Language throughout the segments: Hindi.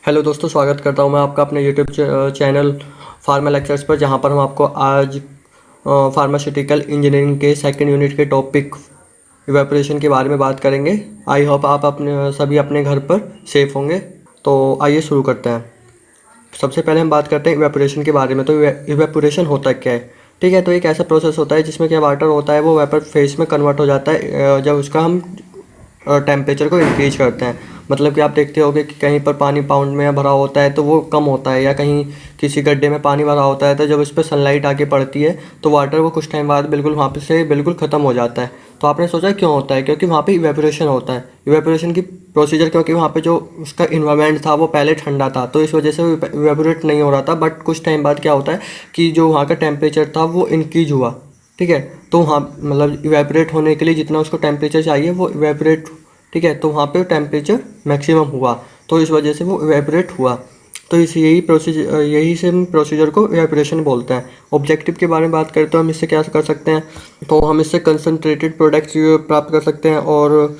हेलो दोस्तों, स्वागत करता हूं मैं आपका अपने यूट्यूब चैनल फार्मा लेक्चर्स पर, जहां पर हम आपको आज फार्मास्यूटिकल इंजीनियरिंग के सेकंड यूनिट के टॉपिक इवेपोरेशन के बारे में बात करेंगे। आई होप आप अपने सभी अपने घर पर सेफ होंगे। तो आइए शुरू करते हैं। सबसे पहले हम बात करते हैं इवेपोरेशन के बारे में। तो इवेपोरेशन होता क्या है? ठीक है, तो एक ऐसा प्रोसेस होता है जिसमें क्या वाटर होता है वो वेपर फेज में कन्वर्ट हो जाता है जब उसका हम टेम्परेचर को इंक्रीज करते हैं। मतलब कि आप देखते होगे कि कहीं पर पानी पाउंड में भरा होता है तो वो कम होता है, या कहीं किसी गड्ढे में पानी भरा होता है तो जब उस पर सनलाइट आके पड़ती है तो वाटर वो कुछ टाइम बाद बिल्कुल वहाँ पे से बिल्कुल ख़त्म हो जाता है। तो आपने सोचा क्यों होता है? क्योंकि वहाँ पे इवेपोरेशन होता है। इवेपोरेशन की प्रोसीजर, क्योंकि वहाँ पे जो उसका इन्वायरमेंट था वो पहले ठंडा था, तो इस वजह से वो इवेपोरेट नहीं हो रहा था। बट कुछ टाइम बाद क्या होता है कि जो वहाँ का टेम्परेचर था वो इंक्रीज हुआ। ठीक है, तो वहाँ मतलब इवेपोरेट होने के लिए जितना उसको टेम्परेचर चाहिए वो इवेपोरेट, ठीक है, तो वहाँ पे टेम्परेचर मैक्सिमम हुआ, तो इस वजह से वो इवेपोरेट हुआ। तो इस यही से हम प्रोसीजर को इवेपोरेशन बोलते हैं। ऑब्जेक्टिव के बारे में बात करें तो हम इससे क्या कर सकते हैं, तो हम इससे कंसनट्रेटेड प्रोडक्ट्स प्राप्त कर सकते हैं, और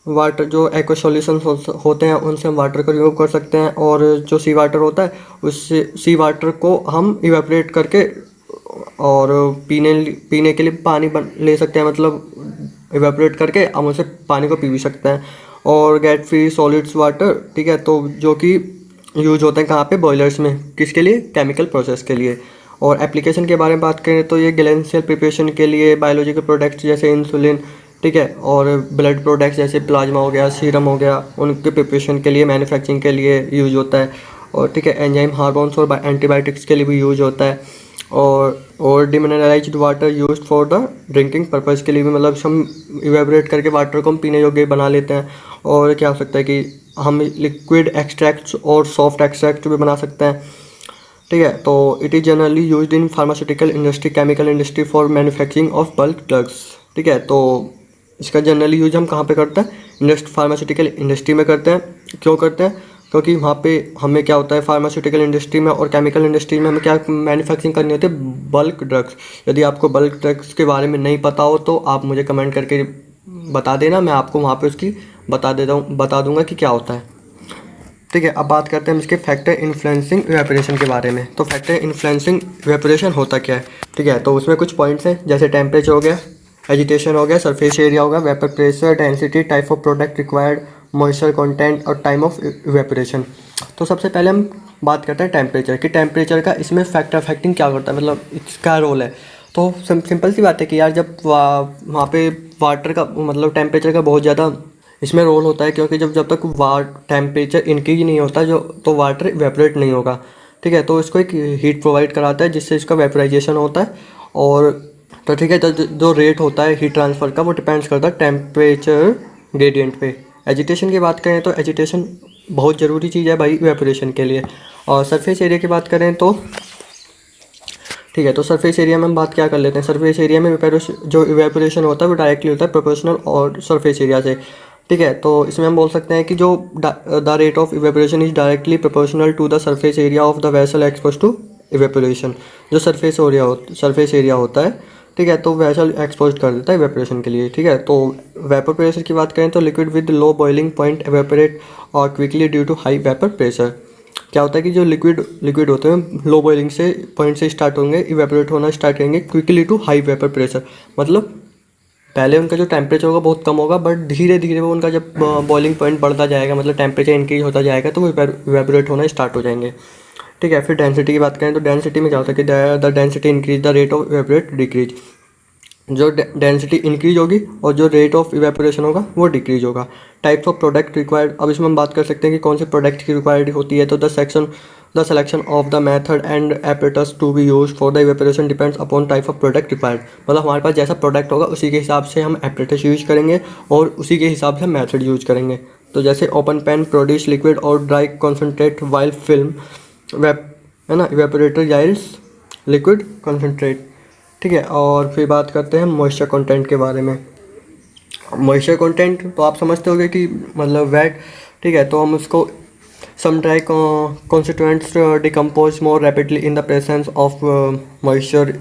वाटर जो एक्वा सॉल्यूशंस होते हैं उनसे हम वाटर का रिमूव कर सकते हैं। और जो सी वाटर होता है उससे सी वाटर को हम इवेपोरेट करके और पीने पीने के लिए पानी ले सकते हैं। मतलब इवेपोरेट करके हम उसे पानी को पी भी सकते हैं। और गेट फ्री सॉलिड्स वाटर, ठीक है, तो जो कि यूज होते हैं कहाँ पे? बॉयलर्स में। किसके लिए? केमिकल प्रोसेस के लिए। और एप्लीकेशन के बारे में बात करें तो ये ग्लैंसेल प्रिपरेशन के लिए, बायोलॉजिकल प्रोडक्ट्स जैसे इंसुलिन, ठीक है, और ब्लड प्रोडक्ट्स जैसे प्लाज्मा हो गया, सीरम हो गया, उनके प्रिपरेशन के लिए, मैन्युफैक्चरिंग के लिए यूज होता है। और ठीक है, एंजाइम, हार्मोन्स और एंटीबायोटिक्स के लिए भी यूज होता है। और demineralised water used for the drinking purpose के लिए भी, मतलब हम इवेपोरेट करके वाटर को हम पीने योग्य बना लेते हैं। और क्या हो सकता है कि हम लिक्विड एक्सट्रैक्ट्स और सॉफ्ट एक्सट्रैक्ट भी बना सकते हैं। ठीक है, तो it is generally used in pharmaceutical industry, chemical industry for manufacturing of bulk drugs. ठीक है, तो इसका जनरली यूज हम कहाँ पे करते हैं? फार्मास्यूटिकल इंडस्ट्री में करते हैं। क्यों करते हैं? क्योंकि वहाँ पे हमें क्या होता है, फार्मास्यूटिकल इंडस्ट्री में और केमिकल इंडस्ट्री में हमें क्या मैन्युफैक्चरिंग करनी होती है? Bulk drugs. यदि आपको बल्क ड्रग्स के बारे में नहीं पता हो तो आप मुझे कमेंट करके बता देना, मैं आपको वहाँ पे उसकी बता दूंगा कि क्या होता है। ठीक है, अब बात करते हैं हम इसके फैक्टर इन्फ्लुएंसिंग इवेपोरेशन के बारे में। तो फैक्टर इन्फ्लुएंसिंग इवेपोरेशन होता क्या है? ठीक है, तो उसमें कुछ पॉइंट्स हैं, जैसे टेम्परेचर हो गया, एजिटेशन हो गया, सरफेस एरिया होगा, vapour pressure, density, type of product required, moisture content और टाइम ऑफ इवेपोरेशन। तो सबसे पहले हम बात करते हैं टेम्परेचर की। टेम्परेचर का इसमें फैक्टर अफेक्टिंग क्या करता है, मतलब इसका रोल है। तो सिंपल सी बात है कि यार जब वहाँ पे वाटर का मतलब टेम्परेचर का बहुत ज़्यादा इसमें रोल होता है, क्योंकि जब तक टेम्परेचर इंक्रीज नहीं होता जो तो वाटर इवेपोरेट नहीं होगा। ठीक है, तो इसको एक हीट प्रोवाइड कराता है जिससे इसका वेपराइजेशन होता है। और तो ठीक है, तो जो रेट होता है हीट ट्रांसफ़र का वो डिपेंड्स करता है टेम्परेचर ग्रेडियंट पे। एजिटेशन की बात करें तो एजिटेशन बहुत ज़रूरी चीज़ है भाई इवेपोरेशन के लिए। और सरफेस एरिया की बात करें तो ठीक है, तो सरफेस एरिया में हम बात क्या कर लेते हैं। सरफेस एरिया में जो इवेपोरेशन होता है वो डायरेक्टली होता है प्रोपोर्शनल और सरफेस एरिया से। ठीक है, तो इसमें हम बोल सकते हैं कि जो the rate of evaporation is directly proportional to the surface area of the vessel expose to evaporation. जो सरफेस एरिया होता है, ठीक है, तो वेसल एक्सपोज कर देता है इवेपोरेशन के लिए। ठीक है, तो वेपर प्रेशर की बात करें तो liquid with low boiling point evaporate और quickly due to high vapour pressure. क्या होता है कि जो लिक्विड होते हैं लो बॉइलिंग से पॉइंट से स्टार्ट होंगे, इवेपोरेट होना स्टार्ट करेंगे quickly to high vapour pressure. मतलब पहले उनका जो टेम्परेचर होगा बहुत कम होगा, बट धीरे धीरे वो उनका जब बॉइलिंग पॉइंट बढ़ता जाएगा, मतलब टेम्परेचर इंक्रीज होता जाएगा, तो वो इवेपोरेट होना स्टार्ट हो जाएंगे। ठीक है, फिर डेंसिटी की बात करें तो डेंसिटी में क्या होता है कि the density increase the rate of evaporate decrease. जो डेंसिटी इंक्रीज होगी और जो रेट ऑफ इवेपोरेशन होगा वो डिक्रीज होगा। टाइप्स ऑफ प्रोडक्ट रिक्वायर्ड, अब इसमें हम बात कर सकते हैं कि कौन से प्रोडक्ट की रिक्वायर्ड होती है। तो the selection of the method and apparatus to be use for the evaporation depends upon type of product required. मतलब हमारे पास जैसा प्रोडक्ट होगा उसी के हिसाब से हम एपरेटस यूज करेंगे और उसी के हिसाब से हम मेथड यूज करेंगे। तो जैसे ओपन पैन प्रोड्यूस लिक्विड और ड्राई कॉन्सेंट्रेट वाइल फिल्म है ना, इवेपोरेटर याइल्ड्स लिक्विड कॉन्सेंट्रेट। ठीक है, और फिर बात करते हैं मॉइस्चर कंटेंट के बारे में। मॉइस्चर कंटेंट तो आप समझते होंगे कि मतलब वेट। ठीक है, तो हम उसको some dry constituents decompose more rapidly in the presence of moisture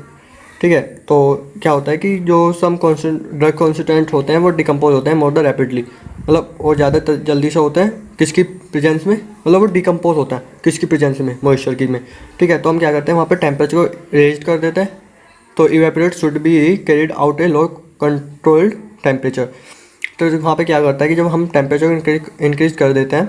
ठीक है। तो क्या होता है कि जो सम ड्रग कॉन्स्टिट्यूएंट होते हैं वो डिकम्पोज होते हैं मोर द रैपिडली, मतलब वो ज़्यादा जल्दी से होते हैं किसकी प्रेजेंस में, मतलब वो डिकम्पोज होता है किसकी प्रेजेंस में, मॉइस्चर की में। ठीक है, तो हम क्या करते हैं वहाँ पे टेम्परेचर को रेज कर देते हैं। तो evaporate should be carried out A low controlled temperature. तो वहाँ पे क्या करता है कि जब हम टेम्परेचर इंक्रीज कर देते हैं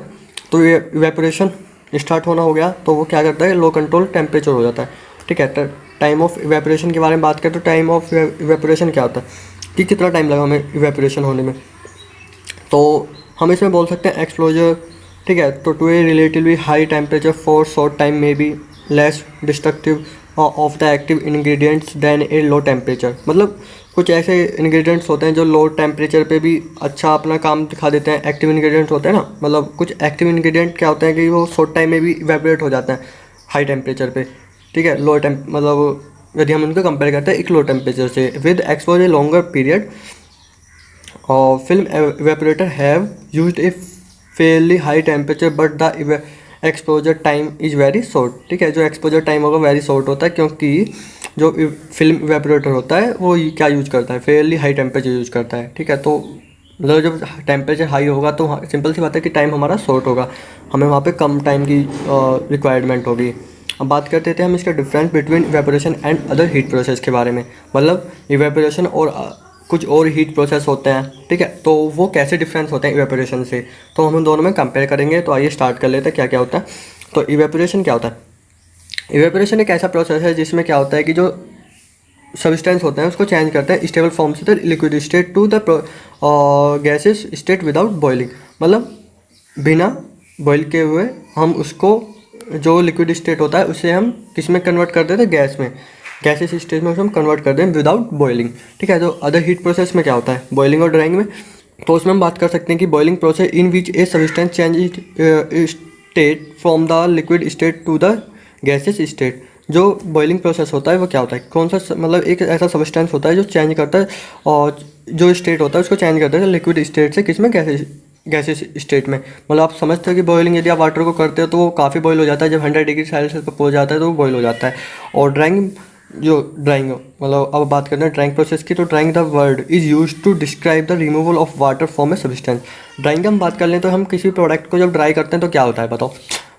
तो ये इवेपोरेशन स्टार्ट होना हो गया, तो वो क्या करता है लो कंट्रोल टेम्परेचर हो जाता है। ठीक है, तो टाइम ऑफ इवेपोरेशन के बारे में बात करें तो टाइम ऑफ इवेपोरेशन क्या होता है कि कितना टाइम लगा हमें इवेपोरेशन होने में। तो हम इसमें बोल सकते हैं एक्सप्लोजर। ठीक है, तो to a relatively high temperature for short time में be less destructive of the active ingredients than a low temperature. मतलब कुछ ऐसे इंग्रेडिएंट्स होते हैं जो लो टेम्परेचर पे भी अच्छा अपना काम दिखा देते हैं। एक्टिव इंग्रेडिएंट्स होते हैं ना, मतलब कुछ एक्टिव इंग्रेडिएंट क्या होते हैं कि वो शॉर्ट टाइम में भी इवेपोरेट हो जाते हैं हाई टेम्परेचर पे। ठीक है, लो टेम्प मतलब यदि हम उनको कंपेयर करते हैं एक लो टेम्परेचर से with expose a longer period film evaporator have used a fairly high temperature but the exposure time is very short. ठीक है, जो एक्सपोजर टाइम होगा वेरी शॉर्ट होता है क्योंकि जो फिल्म इवेपोरेटर होता है वो क्या यूज़ करता है, फेयरली हाई टेम्परेचर यूज़ करता है। ठीक है, तो मतलब जब टेम्परेचर हाई होगा तो सिंपल सी बात है कि टाइम हमारा शॉर्ट होगा, हमें वहाँ पे कम टाइम की रिक्वायरमेंट होगी। अब बात करते थे हम इसका difference between evaporation and other heat process के बारे में। मतलब इवेपोरेशन और कुछ और हीट प्रोसेस होते हैं। ठीक है, तो वो कैसे डिफरेंस होते हैं इवेपोरेशन से, तो हम उन दोनों में कंपेयर करेंगे। तो आइए स्टार्ट कर लेते हैं क्या क्या होता है। तो इवेपोरेशन क्या होता है? इवेपोरेशन एक ऐसा प्रोसेस है जिसमें क्या होता है कि जो सब्सटेंस होते हैं उसको चेंज करते हैं स्टेबल फॉर्म से the liquid state to the gases state without boiling. मतलब बिना बॉयल किए हुए हम उसको जो लिक्विड स्टेट होता है उसे हम किस में कन्वर्ट कर देते हैं, गैस में, गैसेस स्टेज में हम कन्वर्ट कर दें विदाउट बॉइलिंग। ठीक है, तो अदर हीट प्रोसेस में क्या होता है, बॉइलिंग और ड्राइंग में। तो उसमें हम बात कर सकते हैं कि boiling process in which a substance change state from the liquid state to the gases state. जो बॉइलिंग प्रोसेस होता है वो क्या होता है, कौन सा मतलब एक ऐसा सब्सटेंस होता है जो चेंज करता है और जो स्टेट होता है उसको चेंज करता है लिक्विड स्टेट से किस में, गैसेस स्टेट में। मतलब आप समझते हो कि बॉइलिंग यदि आप वाटर को करते हो तो वो काफ़ी बॉयल हो जाता है, जब 100 डिग्री सेल्सियस पर पहुंच जाता है तो वो बॉयल हो जाता है। और ड्राइंग मतलब अब बात करते हैं ड्राइंग प्रोसेस की, तो drying the word is use to describe the removal of water from a substance. Drying हम बात कर लें तो हम किसी प्रोडक्ट को जब ड्राई करते हैं तो क्या होता है बताओ।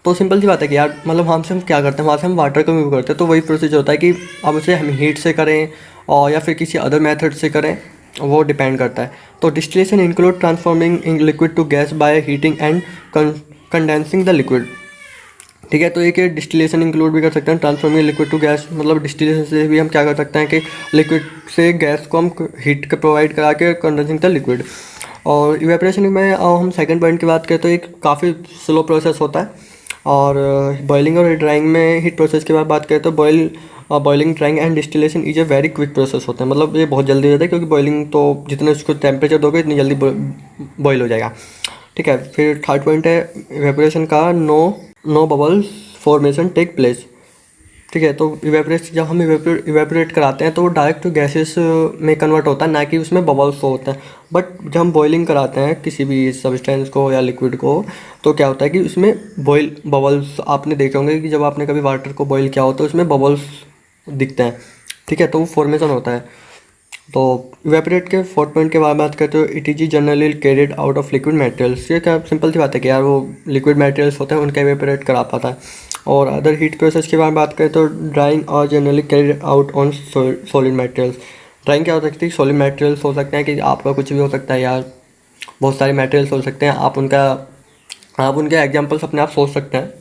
तो सिंपल सी बात है कि यार मतलब हमसे हम क्या करते हैं, वहाँ से हम वाटर को रिमूव करते हैं। तो वही प्रोसेस होता है कि अब उसे हम हीट से करें और या फिर किसी अदर मेथड से करें, वो डिपेंड करता है। तो distillation include transforming liquid to gas by heating and condensing the liquid. ठीक है, तो एक डिस्टिलेशन इंक्लूड भी कर सकते हैं, ट्रांसफॉर्मिंग लिक्विड टू गैस। मतलब डिस्टिलेशन से भी हम क्या कर सकते हैं कि लिक्विड से गैस को हम हीट प्रोवाइड करा के कंडेंसिंग द लिक्विड। और इवेपोरेशन में हम सेकंड पॉइंट की बात करें तो एक काफ़ी स्लो प्रोसेस होता है। और बॉइलिंग और ड्राइंग में हीट प्रोसेस की बात करें तो boiling, drawing and distillation is a very quick process होता है। मतलब ये बहुत जल्दी हो जाता है क्योंकि बॉइलिंग तो जितने उसको टेम्परेचर दोगे इतनी जल्दी बॉयल हो जाएगा। ठीक है, फिर थर्ड पॉइंट है इवेपोरेशन का, no bubbles formation take place. ठीक है, तो इवेपोरेट जब हम इवेपोरेट कराते हैं तो वो डायरेक्ट गैसेस में कन्वर्ट होता है, ना कि उसमें बबल्स होता है। बट जब हम बॉइलिंग कराते हैं किसी भी सब्सटेंस को या लिक्विड को तो क्या होता है कि उसमें बबल्स आपने देखे होंगे कि जब आपने कभी वाटर को बॉईल किया हो तो उसमें बबल्स दिखते हैं। ठीक है, तो वो फॉर्मेशन होता है। तो इवेपोरेट के फोर्थ पॉइंट के बारे में बात करते हो, it is generally carried out of liquid materials. ये क्या सिंपल सी बात है कि यार वो लिक्विड मटेरियल्स होते हैं उनका इवेपोरेट करा पाता है। और अदर हीट प्रोसेस के बारे में बात करें तो ड्राइंग और generally carried out on solid materials. Drawing क्या हो सकती है, सॉलिड मटेरियल्स हो सकते हैं कि आपका कुछ भी हो सकता है यार, बहुत सारे मटेरियल्स हो सकते हैं, आप उनके एग्जाम्पल्स अपने आप सोच सकते हैं।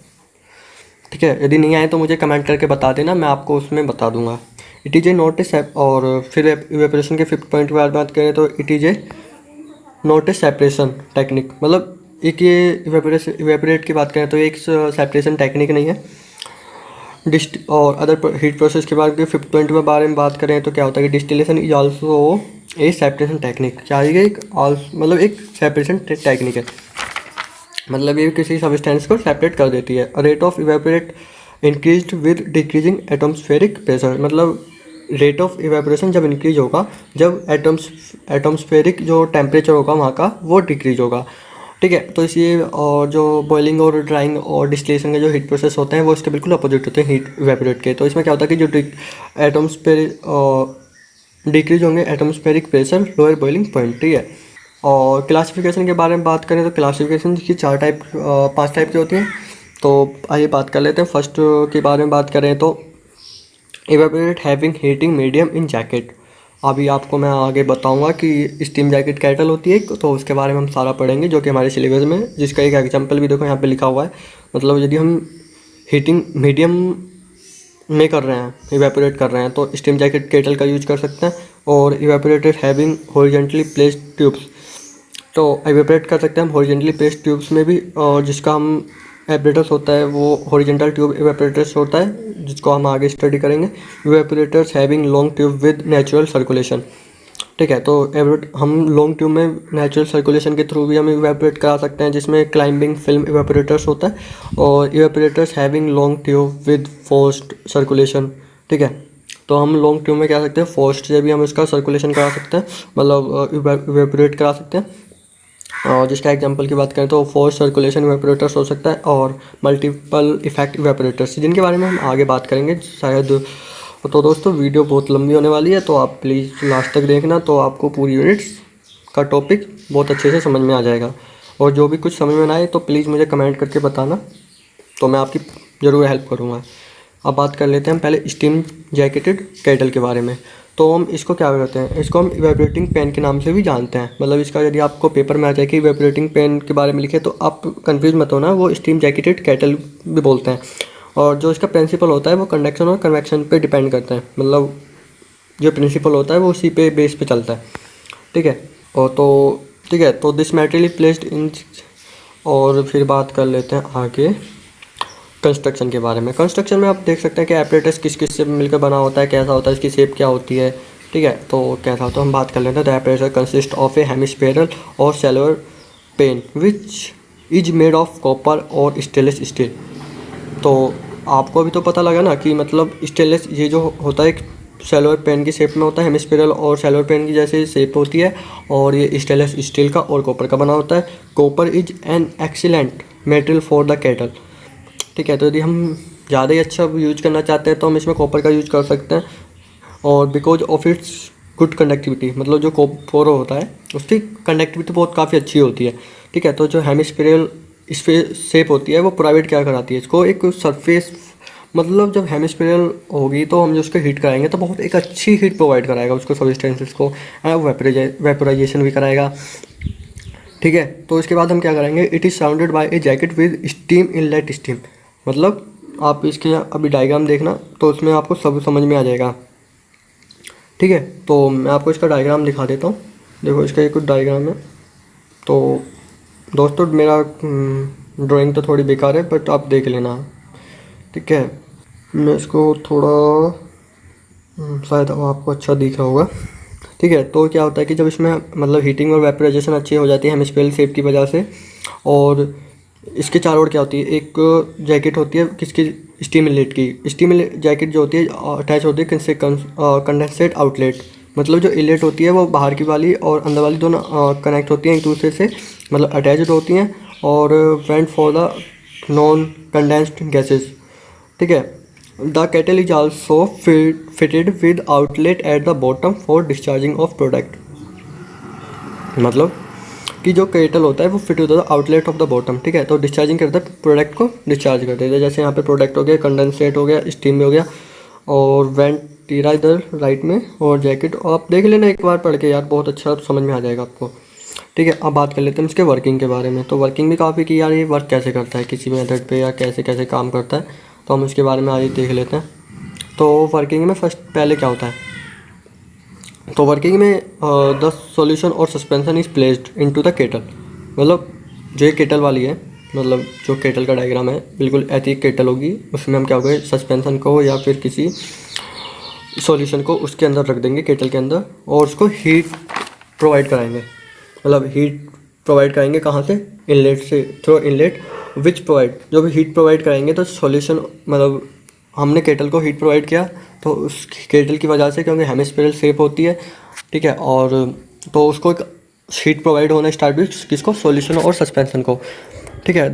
ठीक है, यदि नहीं आए तो मुझे कमेंट करके बता देना, मैं आपको उसमें बता दूंगा। It is a not a और फिर इवेपोरेशन के फिफ्थ पॉइंट की बात करें तो it is a not a separation technique. मतलब एक ये इवेपोरेट की बात करें तो एक सेपरेशन टेक्निक नहीं है। और अदर हीट प्रोसेस के बाद फिफ्थ पॉइंट के बारे में बात करें तो क्या होता है कि distillation is also a separation technique. क्या है एक मतलब एक सेपरेशन टेक्निक है, मतलब ये किसी सब्सटेंस को सेपरेट कर देती है। Rate of evaporate increase with decreasing atmospheric pressure. मतलब रेट ऑफ इवेपोरेशन जब इंक्रीज होगा जब एटमॉस्फेरिक जो टेम्परेचर होगा वहाँ का वो डिक्रीज होगा। ठीक है। तो इसलिए और जो बॉइलिंग और ड्राइंग और डिस्टिलेशन के जो हीट प्रोसेस होते हैं वो इसके बिल्कुल अपोजिट होते हैं हीट इवेपोरेट के। तो इसमें क्या होता है कि जो एटमॉस्फेरिक डिक्रीज होंगे atmospheric pressure, lower boiling point. ठीक है। और क्लासिफिकेशन के बारे में बात करें तो क्लासिफिकेशन की 5 टाइप की होती हैं। तो आइए बात कर लेते हैं। फर्स्ट के बारे में बात करें तो evaporate having heating medium in jacket. अभी आपको मैं आगे बताऊंगा कि स्टीम जैकेट कैटल होती है एक, तो उसके बारे में हम सारा पढ़ेंगे जो कि हमारे सिलेबस में, जिसका एक एग्जांपल भी देखो यहाँ पे लिखा हुआ है। मतलब यदि हम हीटिंग मीडियम में कर रहे हैं, इवेपोरेट कर रहे हैं, तो स्टीम जैकेट केटल का यूज कर सकते हैं। और evaporated having horizontally placed tubes, तो इवेपोरेट कर सकते हैं हम हॉरिजॉन्टली प्लेस्ड ट्यूब्स में भी, और जिसका हम एपरेटर्स होता है वो हॉरिजॉन्टल ट्यूब इवेपोरेटर्स होता है, जिसको हम आगे स्टडी करेंगे। Evaporators having long tube with natural circulation. ठीक है। तो हम लॉन्ग ट्यूब में नेचुरल सर्कुलेशन के थ्रू भी हम इवेपोरेट करा सकते हैं, जिसमें क्लाइंबिंग फिल्म इवेपोरेटर्स होता है। और evaporators having long tube with forced circulation. ठीक है। तो हम लॉन्ग ट्यूब में क्या सकते हैं, फोर्स्ड से भी हम इसका सर्कुलेशन करा सकते हैं, मतलब इवेपोरेट करा सकते हैं। और जिसका एग्जांपल की बात करें तो फोर्स सर्कुलेशन इवेपोरेटर्स हो सकता है, और मल्टीपल इफेक्ट इवेपोरेटर्स, जिनके बारे में हम आगे बात करेंगे शायद। तो दोस्तों वीडियो बहुत लंबी होने वाली है, तो आप प्लीज़ लास्ट तक देखना, तो आपको पूरी यूनिट्स का टॉपिक बहुत अच्छे से समझ में आ जाएगा। और जो भी कुछ समझ में ना आए तो प्लीज़ मुझे कमेंट करके बताना, तो मैं आपकी ज़रूर हेल्प करूँगा। अब बात कर लेते हैं पहले स्टीम जैकेटेड केटल के बारे में। तो हम इसको क्या करते हैं, इसको हम इवेपोरेटिंग पेन के नाम से भी जानते हैं। मतलब इसका यदि आपको पेपर में आ जाए कि इवेपोरेटिंग पेन के बारे में लिखे तो आप कंफ्यूज मत होना, वो स्टीम जैकेटेड केटल भी बोलते हैं। और जो इसका प्रिंसिपल होता है वो कंडक्शन और कन्वेक्शन पे डिपेंड करता है। मतलब जो प्रिंसिपल होता है वो उसी पे बेस पे चलता है। ठीक है। और तो ठीक है, तो दिस मटेरियल प्लेस्ड इन। और फिर बात कर लेते हैं आगे कंस्ट्रक्शन के बारे में। कंस्ट्रक्शन में आप देख सकते हैं कि एपरेटस किस किस से मिलकर बना होता है, कैसा होता है, इसकी शेप क्या होती है। ठीक है। तो कैसा होता है हम बात कर लेते हैं। The apparatus consist of a hemispherical और cellular pan which is made of copper और स्टेनलेस स्टील। तो आपको अभी तो पता लगा ना कि मतलब स्टेनलेस ये जो होता है एक सेलुलर पेन की शेप में होता है, हेमिस्फेरल और सेलुलर पेन की जैसे शेप होती है, और ये स्टेनलेस स्टील का और कॉपर का बना होता है। Copper is an excellent material for the kettle. ठीक है। तो यदि हम ज़्यादा ही अच्छा यूज करना चाहते हैं तो हम इसमें कॉपर का यूज कर सकते हैं। और because of its good conductivity, मतलब जो कॉपर होता है उसकी कंडक्टिविटी बहुत काफ़ी अच्छी होती है। ठीक है। तो जो हेमिस्फेरिकल शेप होती है वो प्रोवाइड क्या कराती है इसको, एक सरफेस, मतलब जब हेमिस्फेरिकल होगी तो हम जो उसको हीट कराएंगे तो बहुत एक अच्छी हीट प्रोवाइड कराएगा उसको, सब्सटेंसेस को वेपोराइजेशन भी कराएगा। ठीक है। तो इसके बाद हम क्या करेंगे, it is surrounded by A jacket with steam inlet steam. मतलब आप इसके अभी डायग्राम देखना तो उसमें आपको सब समझ में आ जाएगा। ठीक है। तो मैं आपको इसका डायग्राम दिखा देता हूँ। देखो इसका एक कुछ डायग्राम है। तो दोस्तों मेरा ड्राइंग तो थोड़ी बेकार है बट आप देख लेना। ठीक है। मैं इसको थोड़ा शायद आपको अच्छा दिख रहा होगा। ठीक है। तो क्या होता है कि जब इसमें मतलब हीटिंग और वेपोराइजेशन अच्छी हो जाती है हेमिस्फेरिकल शेप की वजह से, और इसके चारों ओर क्या होती है, एक जैकेट होती है किसकी, स्टीम इनलेट की। स्टीम जैकेट जो होती है अटैच होती है किससे, कंडेंसेट आउटलेट। मतलब जो इनलेट होती है वो बाहर की वाली और अंदर वाली दोनों कनेक्ट होती हैं एक दूसरे से, मतलब अटैच्ड होती हैं, और went for the non condensed gases. ठीक है। The kettle is also fitted with outlet at the bottom for discharging of product. मतलब कि जो केटल होता है वो फिट होता है आउटलेट ऑफ द बॉटम। ठीक है। तो डिस्चार्जिंग करता है, प्रोडक्ट को डिस्चार्ज कर देता है। जैसे यहाँ पे प्रोडक्ट हो गया, कंडेंसेट हो गया, स्टीम में हो गया, और वेंटीरा इधर राइट में, और जैकेट आप देख लेना एक बार पढ़ के यार, बहुत अच्छा समझ में आ जाएगा आपको। ठीक है। अब बात कर लेते हैं इसके वर्किंग के बारे में। तो वर्किंग भी काफ़ी कि यार ये वर्क कैसे करता है किसी मेथड पे, या कैसे कैसे काम करता है, तो हम इसके बारे में आगे देख लेते हैं। तो वर्किंग में फर्स्ट पहले क्या होता है, तो वर्किंग में द सॉल्यूशन और suspension is placed into the kettle. मतलब जो ये केटल वाली है, मतलब जो केटल का डायग्राम है बिल्कुल ऐसी केटल होगी, उसमें हम क्या होगा सस्पेंशन को या फिर किसी सॉल्यूशन को उसके अंदर रख देंगे केटल के अंदर, और उसको हीट प्रोवाइड कराएंगे। मतलब हीट प्रोवाइड कराएंगे कहाँ से, इनलेट से, थ्रू इनलेट विच प्रोवाइड, जो भी हीट प्रोवाइड कराएंगे तो सॉल्यूशन, मतलब हमने केटल को हीट प्रोवाइड किया तो उस केटल की वजह से, क्योंकि हेमिस्फेरिकल शेप होती है, ठीक है, और तो उसको एक हीट प्रोवाइड होना स्टार्ट हुई किसको, सॉल्यूशन और सस्पेंशन को। ठीक है,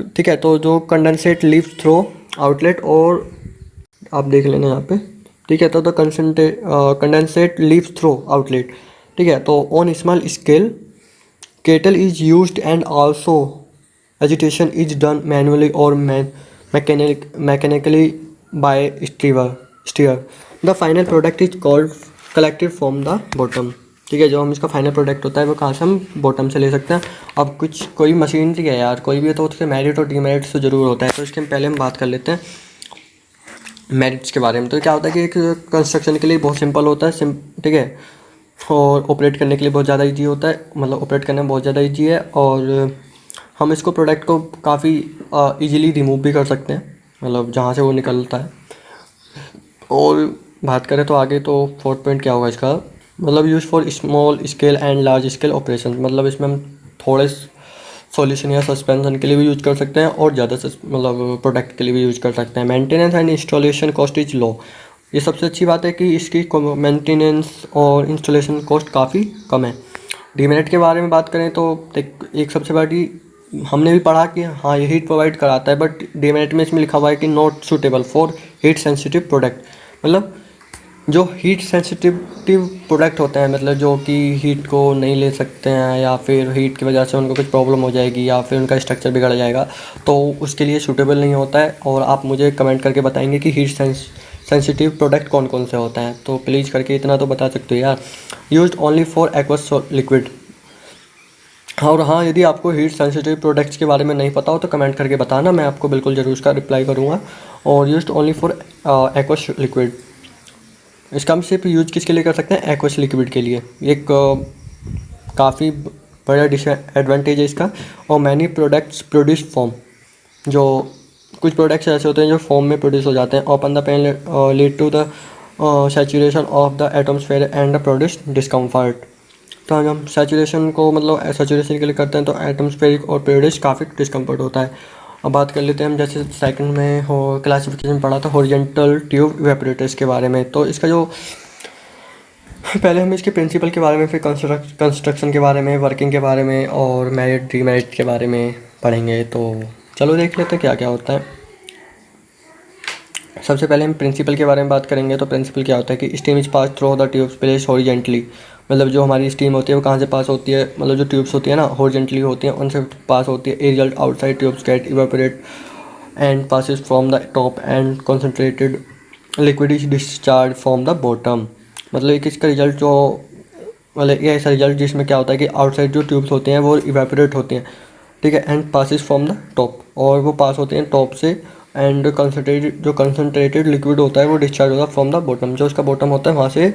ठीक है, तो जो कंडेंसेट लीव थ्रो आउटलेट, और आप देख लेना यहाँ पे। ठीक है, तो the condensate leave through outlet. ठीक है, तो on small scale kettle is used and also agitation is done manually और mechanically by stirrer. The final product is called collected from the bottom. ठीक है, जो हम इसका फाइनल प्रोडक्ट होता है वो कहाँ से हम बॉटम से ले सकते हैं। अब कोई मशीन है यार, कोई भी है तो उसके मेरिट और डीमेरिट्स तो ज़रूर होता है, तो इसके पहले हम बात कर लेते हैं मेरिट्स के बारे में। तो क्या होता है कि एक कंस्ट्रक्शन के लिए बहुत सिंपल होता है, ठीक है, और ऑपरेट करने के लिए बहुत ज़्यादा ईजी होता है, मतलब ऑपरेट करना बहुत ज़्यादा ईजी है, और हम इसको प्रोडक्ट को काफ़ी ईजिली रिमूव भी कर सकते हैं, मतलब जहाँ से वो निकलता है। और बात करें तो आगे तो फोर्थ पॉइंट क्या होगा इसका, मतलब use for small scale and large scale operation. मतलब इसमें हम थोड़े सॉल्यूशन या सस्पेंशन के लिए भी यूज कर सकते हैं और ज़्यादा मतलब प्रोडक्ट के लिए भी यूज कर सकते हैं। Maintenance and installation cost is low. ये सबसे अच्छी बात है कि इसकी मेंटेनेंस और इंस्टॉलेशन कॉस्ट काफ़ी कम है। डीमेरिट के बारे में बात करें तो एक सबसे बड़ी, हमने भी पढ़ा कि हाँ ये हीट प्रोवाइड कराता है, बट डीमेरिट में इसमें लिखा हुआ है कि not suitable for heat sensitive product. मतलब जो हीट सेंसिटिव प्रोडक्ट होते हैं, मतलब जो कि हीट को नहीं ले सकते हैं या फिर हीट की वजह से उनको कुछ प्रॉब्लम हो जाएगी या फिर उनका स्ट्रक्चर बिगड़ जाएगा, तो उसके लिए सूटेबल नहीं होता है। और आप मुझे कमेंट करके बताएंगे कि हीट सेंसिटिव प्रोडक्ट कौन कौन से होते हैं, तो प्लीज़ करके इतना तो बता सकते हो यार। Used only for aqueous liquid. और हाँ, यदि आपको हीट सेंसिटिव प्रोडक्ट्स के बारे में नहीं पता हो तो कमेंट करके बताना, मैं आपको बिल्कुल ज़रूर उसका रिप्लाई करूँगा। और used only for aqueous liquid, इसका हम सिर्फ यूज किसके लिए कर सकते हैं, एक्वस लिक्विड के लिए। एक काफ़ी बड़ा डिसएडवांटेज है इसका। और मैनी प्रोडक्ट्स प्रोड्यूस फॉर्म, जो कुछ प्रोडक्ट्स ऐसे होते हैं जो फॉर्म में प्रोड्यूस हो जाते हैं। Open the pan lead to the saturation of the atmosphere and the produce discomfort. तो हम सैचुरेशन को, मतलब सैचुरेशन के लिए करते हैं तो एटमॉस्फेरिक और प्रोड्यूस काफ़ी डिस्कम्फर्ट होता है। अब बात कर लेते हैं हम, जैसे सेकंड में हो क्लासिफिकेशन पढ़ा था हॉरिजॉन्टल ट्यूब इवेपोरेटर्स के बारे में। तो इसका जो पहले हम इसके प्रिंसिपल के बारे में, फिर कंस्ट्रक्शन के बारे में, वर्किंग के बारे में और मेरिट डीमेरिट के बारे में पढ़ेंगे। तो चलो देख लेते हैं क्या क्या होता है। सबसे पहले हम प्रिंसिपल के बारे में बात करेंगे। तो प्रिंसिपल क्या होता है कि steam is pass through the tubes place horizontally. मतलब जो हमारी स्टीम होती है वो कहाँ से पास होती है, मतलब जो ट्यूब्स होती है ना हॉरिजेंटली होती हैं उनसे पास होती है। A result outside tubes get evaporate and passes from the top and concentrated liquid is discharge from the bottom. मतलब एक इसका रिजल्ट जो, मतलब ये ऐसा रिजल्ट जिसमें क्या होता है कि आउटसाइड जो ट्यूब्स होते हैं वो इवेपोरेट होते हैं, ठीक है, and passes from the top, और वो पास होते हैं टॉप से। एंड कंसनट्रेटेड लिक्विड होता है वो डिस्चार्ज होता है फ्रॉम द बॉटम, जो उसका बॉटम होता है वहाँ से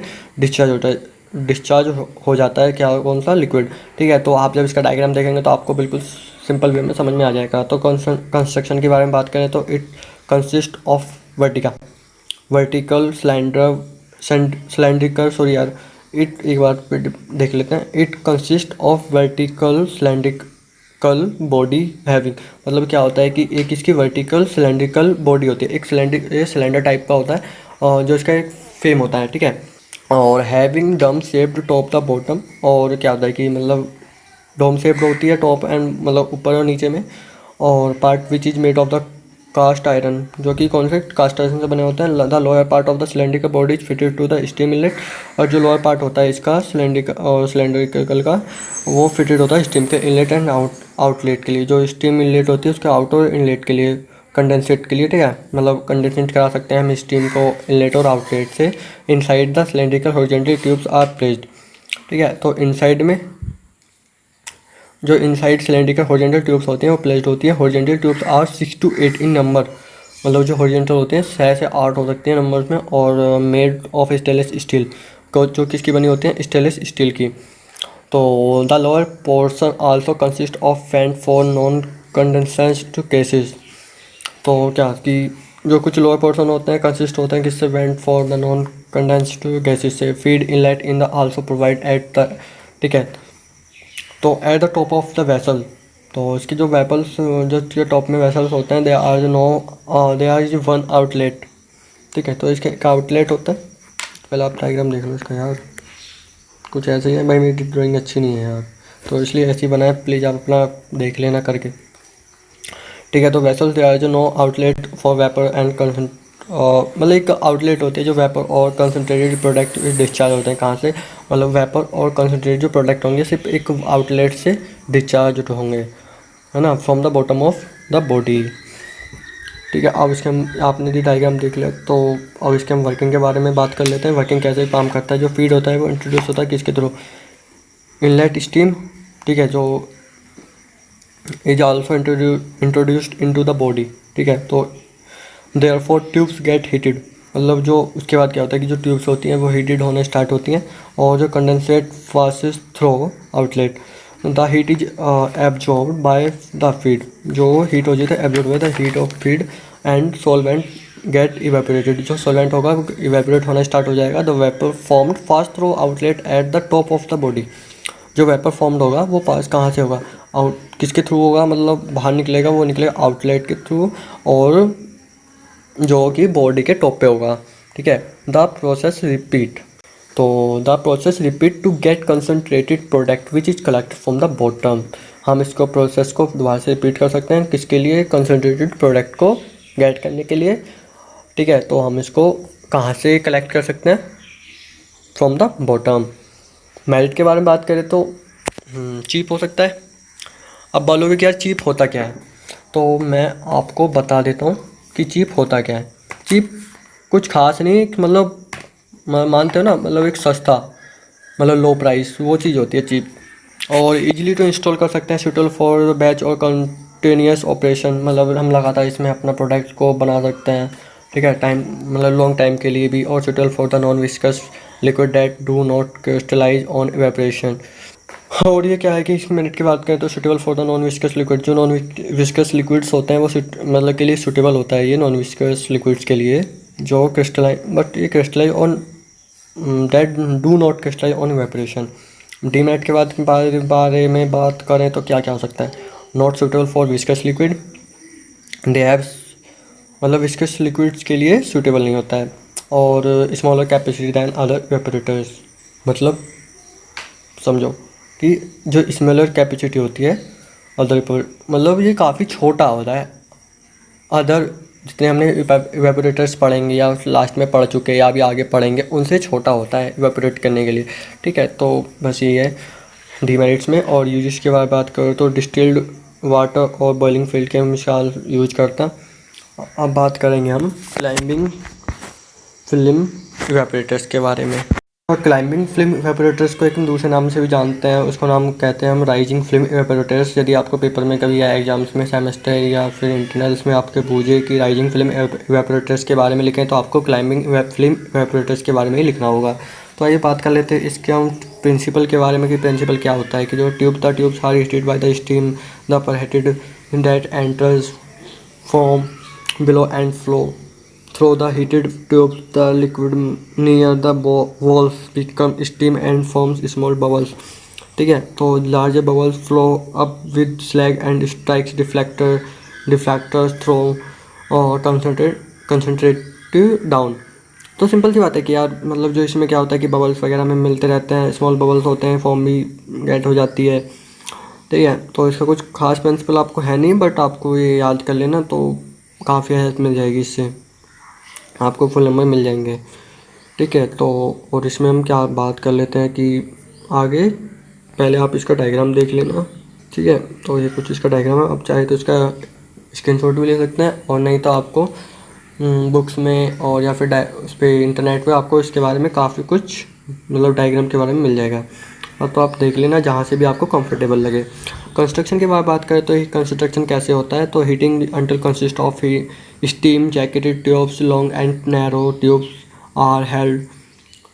डिस्चार्ज हो जाता है क्या, कौन सा, लिक्विड। ठीक है, तो आप जब इसका डायग्राम देखेंगे तो आपको बिल्कुल सिंपल वे में समझ में आ जाएगा। तो कंस्ट्रक्शन के बारे में बात करें तो it consist of vertical cylindrical, sorry यार, इट एक बार देख लेते हैं। It consist of vertical cylindrical body having. मतलब क्या होता है कि एक इसकी वर्टिकल सिलेंड्रिकल बॉडी होती है, एक सिलेंडर टाइप का होता है, और जो इसका एक फ्रेम होता है, ठीक है, और हैविंग डम शेप्ड टॉप द बॉटम। और क्या होता है कि मतलब डोम शेप्ड होती है टॉप एंड, मतलब ऊपर और नीचे में। और part which is made of the cast iron, जो कि कौन से कास्ट आयरन से बने होते हैं। The lower part of the cylindrical body is fitted to the steam inlet. और जो लोअर पार्ट होता है इसका सिलेंड्रिकल का, वो फिटेड होता है स्टीम के इनलेट एंड आउटलेट के लिए। जो स्टीम इनलेट होती है उसके आउट और इनलेट के लिए, कंडेंसेट के लिए, ठीक है, मतलब कंडेंसेट करा सकते हैं हम स्टीम को इनलेट और आउटलेट से। Inside the cylindrical horizontal tubes are placed. ठीक है, तो इनसाइड में जो इनसाइड सिलेंड्रिकल हॉरिजॉन्टल ट्यूब्स होते हैं वो प्लेस्ड होती है। Horizontal tubes are 6 to 8 in number, मतलब जो हॉरिजॉन्टल होते हैं 6 से 8 हो सकते हैं नंबर्स में। और मेड ऑफ स्टेनलेस स्टील, जो किसकी बनी होती हैं, स्टेनलेस स्टील की। तो the lower portion also consist of fan for non condensate gases. तो क्या कि जो कुछ लोअर पोर्शन होते हैं कंसिस्ट होते हैं किससे, vent for the non condensed gases से। Feed inlet in the also provide at the, ठीक है, तो at the top of the vessel. तो इसकी जो वेपल्स, जो टॉप में वेसल्स होते हैं, they are is one outlet. ठीक है, तो इसका एक आउटलेट होता है। पहले आप डायग्राम देख लो इसका यार। कुछ ऐसे ही है भाई, मेरी ड्राइंग अच्छी नहीं है यार, तो इसलिए ऐसी बनाए, प्लीज़ आप अपना देख लेना करके। ठीक है, तो वेसल्स दे आर जो no outlet for vapour and condensate, मतलब एक आउटलेट होती है जो वेपर और कंसनट्रेटेड प्रोडक्ट डिस्चार्ज होते हैं कहाँ से, मतलब वेपर और कंसनट्रेटेड जो प्रोडक्ट होंगे सिर्फ एक आउटलेट से डिस्चार्ज होंगे, है ना, from the bottom of the body. ठीक है, अब इसके हम आपने दी डायग्राम देख लिया, तो अब इसके हम वर्किंग के बारे में बात कर लेते हैं। वर्किंग कैसे काम करता है, जो फीड होता है वो इंट्रोड्यूस होता है किसके थ्रू, इनलेट स्टीम। ठीक है, जो is also introduced into the body. ठीक है, तो देयरफॉर ट्यूब्स गेट हीटेड, मतलब जो उसके बाद क्या होता है कि जो ट्यूब्स होती हैं वो हीटेड होने स्टार्ट होती हैं, और जो condensate passes through outlet, the heat is absorbed by the feed, जो हीट हो जाती है absorb by the heat of feed and solvent get evaporated, जो सॉल्वेंट होगा वो इवेपोरेट होना स्टार्ट हो जाएगा। The vapour formed fast through outlet at the top of the body, जो वेपर फॉर्म्ड होगा वो पास कहाँ से होगा, आउट किसके थ्रू होगा, मतलब बाहर निकलेगा, वो निकलेगा आउटलेट के थ्रू, और जो कि बॉडी के टॉप पे होगा। ठीक है, द प्रोसेस रिपीट, तो the process repeat to get concentrated product which is collect from the bottom. हम इसको प्रोसेस को दोबारा से रिपीट कर सकते हैं, किसके लिए, कंसनट्रेटेड प्रोडक्ट को गेट करने के लिए। ठीक है, तो हम इसको कहाँ से कलेक्ट कर सकते हैं, फ्रॉम द बॉटम। मेरिट के बारे में बात करें तो चीप हो सकता है। अब बोलोगे कि यार चीप होता क्या है, तो मैं आपको बता देता हूँ कि चीप होता क्या है। चीप कुछ खास नहीं, मतलब मानते हो ना, मतलब एक सस्ता, मतलब लो प्राइस, वो चीज़ होती है चीप। और इजीली टू इंस्टॉल कर सकते हैं, सुटेबल फॉर बैच और कंटिन्यूस ऑपरेशन, मतलब हम लगातार इसमें अपना प्रोडक्ट को बना सकते हैं। ठीक है, टाइम मतलब लॉन्ग टाइम के लिए भी, और suitable for the non viscous liquid that do not crystallise on evaporation. और ये क्या है कि इस मिनट की बात करें तो suitable for the non viscous liquid, जो नॉन विस्कस लिक्विड्स होते हैं वो मतलब के लिए सुटेबल होता है ये नॉन विस्कस लिक्विड्स के लिए, जो क्रिस्टलाइज, बट ये crystallise on that do not crystallise on evaporation. Demerit के बारे में बात करें तो क्या क्या हो सकता है, not suitable for viscous liquid, they have, मतलब विस्कस लिक्विड्स के लिए सूटेबल नहीं होता है, और smaller capacity than other evaporators, मतलब समझो कि जो स्मॉलर कैपेसिटी होती है अदर, मतलब ये काफ़ी छोटा होता है अदर, जितने हमने इवेपोरेटर्स पढ़ेंगे या लास्ट में पढ़ चुके या अभी आगे पढ़ेंगे उनसे छोटा होता है इवेपोरेट करने के लिए। ठीक है, तो बस ये है डीमेरिट्स में। और यूजेस के बारे में बात करें तो डिस्टिल्ड वाटर और बॉइलिंग फील्ड के मिसाल यूज करता है। अब बात करेंगे हम क्लाइंबिंग फिल्म इवेपोरेटर्स के बारे में। और क्लाइंबिंग फिल्म इवेपोरेटर्स को एक दूसरे नाम से भी जानते हैं, उसको नाम कहते हैं हम राइजिंग फिल्म इवेपोरेटर्स। यदि आपको पेपर में कभी या एग्जाम्स में सेमेस्टर या फिर इंटरनल्स में आपके पूछे कि राइजिंग फिल्म इवेपोरेटर्स के बारे में लिखें, तो आपको क्लाइंबिंग फिल्म इवेपोरेटर्स के बारे में ही लिखना होगा। तो आइए बात कर लेते हैं इसके हम प्रिंसिपल के बारे में कि प्रिंसिपल क्या होता है, कि जो tubes are heated by the steam the preheated that enters from below and flow through the heated tubes. The liquid near the walls become steam and forms small bubbles. ठीक है, तो larger bubbles flow up with slag and strikes deflectors through concentrated down. तो सिंपल सी बात है कि यार, मतलब जो इसमें क्या होता है कि बबल्स वगैरह में मिलते रहते हैं, स्मॉल बबल्स होते हैं, फॉर्म भी गेट हो जाती है। ठीक है, तो इसका कुछ खास प्रिंसिपल आपको है नहीं, बट आपको ये याद कर लेना तो काफ़ी हेल्प मिल जाएगी, इससे आपको फुल नंबर मिल जाएंगे। ठीक है, तो और इसमें हम क्या बात कर लेते हैं कि आगे, पहले आप इसका डायग्राम देख लेना। ठीक है, तो ये कुछ इसका डायग्राम है, आप चाहे तो इसका स्क्रीनशॉट भी ले सकते हैं, और नहीं तो आपको बुक्स में और या फिर उस पर इंटरनेट पे आपको इसके बारे में काफ़ी कुछ, मतलब डायग्राम के बारे में मिल जाएगा, और तो आप देख लेना जहाँ से भी आपको कंफर्टेबल लगे। कंस्ट्रक्शन के बारे में बात करें तो ये कंस्ट्रक्शन कैसे होता है, तो heating until consist of steam jacketed tubes, long and narrow tubes are held.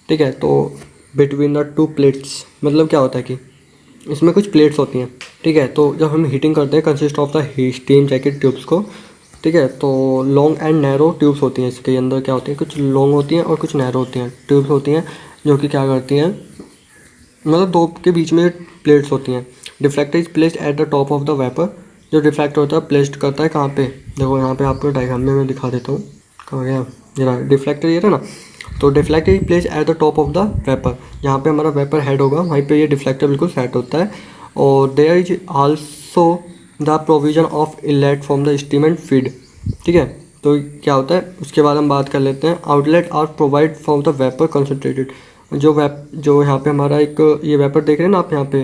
ठीक है, तो बिटवीन द टू प्लेट्स, मतलब क्या होता है कि इसमें कुछ प्लेट्स होती हैं। ठीक है, तो जब हम हीटिंग करते हैं consist of the steam jacket tubes को। ठीक है, तो लॉन्ग एंड नैरो ट्यूब्स होती हैं, इसके अंदर क्या होती है, कुछ लॉन्ग होती हैं और कुछ नैरो होती हैं ट्यूब्स होती हैं, जो कि क्या करती हैं, मतलब दो के बीच में प्लेट्स होती हैं। Deflector is placed at the top of the vapour, जो डिफ्लेक्टर होता है प्लेस्ड करता है कहाँ पे, देखो यहाँ पे आपको डायग्राम में मैं दिखा देता हूँ, कहाँ गया जरा डिफ्लेक्टर, ये था ना, तो deflector is place at the top of the vapour, जहाँ पे हमारा वेपर हेड होगा वहीं पे ये डिफ्लेक्टर बिल्कुल सेट होता है। और there is also the provision of inlet from the steam and feed, ठीक है। तो क्या होता है उसके बाद हम बात कर लेते हैं। Outlet are provide from the vapour concentrated, जो यहाँ पे हमारा एक ये वेपर देख रहे हैं ना आप यहाँ पे,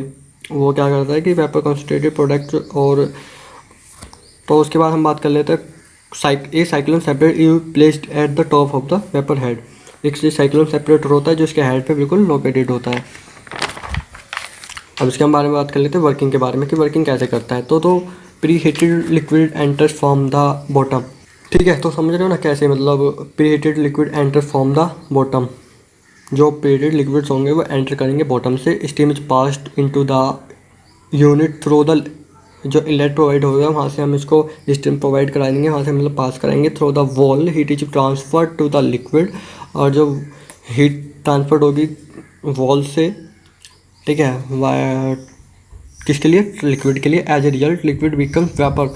वो क्या करता है कि वेपर कंसनट्रेटेड प्रोडक्ट। और तो उसके बाद हम बात कर लेते हैं a cyclone separator placed at the top of the vapour head. एक साइक्लोन सेपरेटर होता है जो इसके हेड पे बिल्कुल लोकेटेड होता है। अब इसके हम बारे में बात कर लेते हैं वर्किंग के बारे में कि वर्किंग कैसे करता है। तो pre heated liquid enters from the bottom, ठीक है। तो समझ रहे हो ना कैसे, मतलब pre heated liquid enter from the bottom, जो प्री हीटेड लिक्विड्स होंगे वो एंटर करेंगे बॉटम से। Steam is passed into the unit through the, जो इनलेट प्रोवाइड होगा वहाँ से हम इसको स्टीम प्रोवाइड कराएंगे, वहाँ से मतलब पास कराएंगे through the wall. Heat is transfer to the liquid, और जो हीट ट्रांसफर होगी वॉल से, ठीक है, किसके लिए, लिक्विड के लिए। As a result liquid becomes vapour,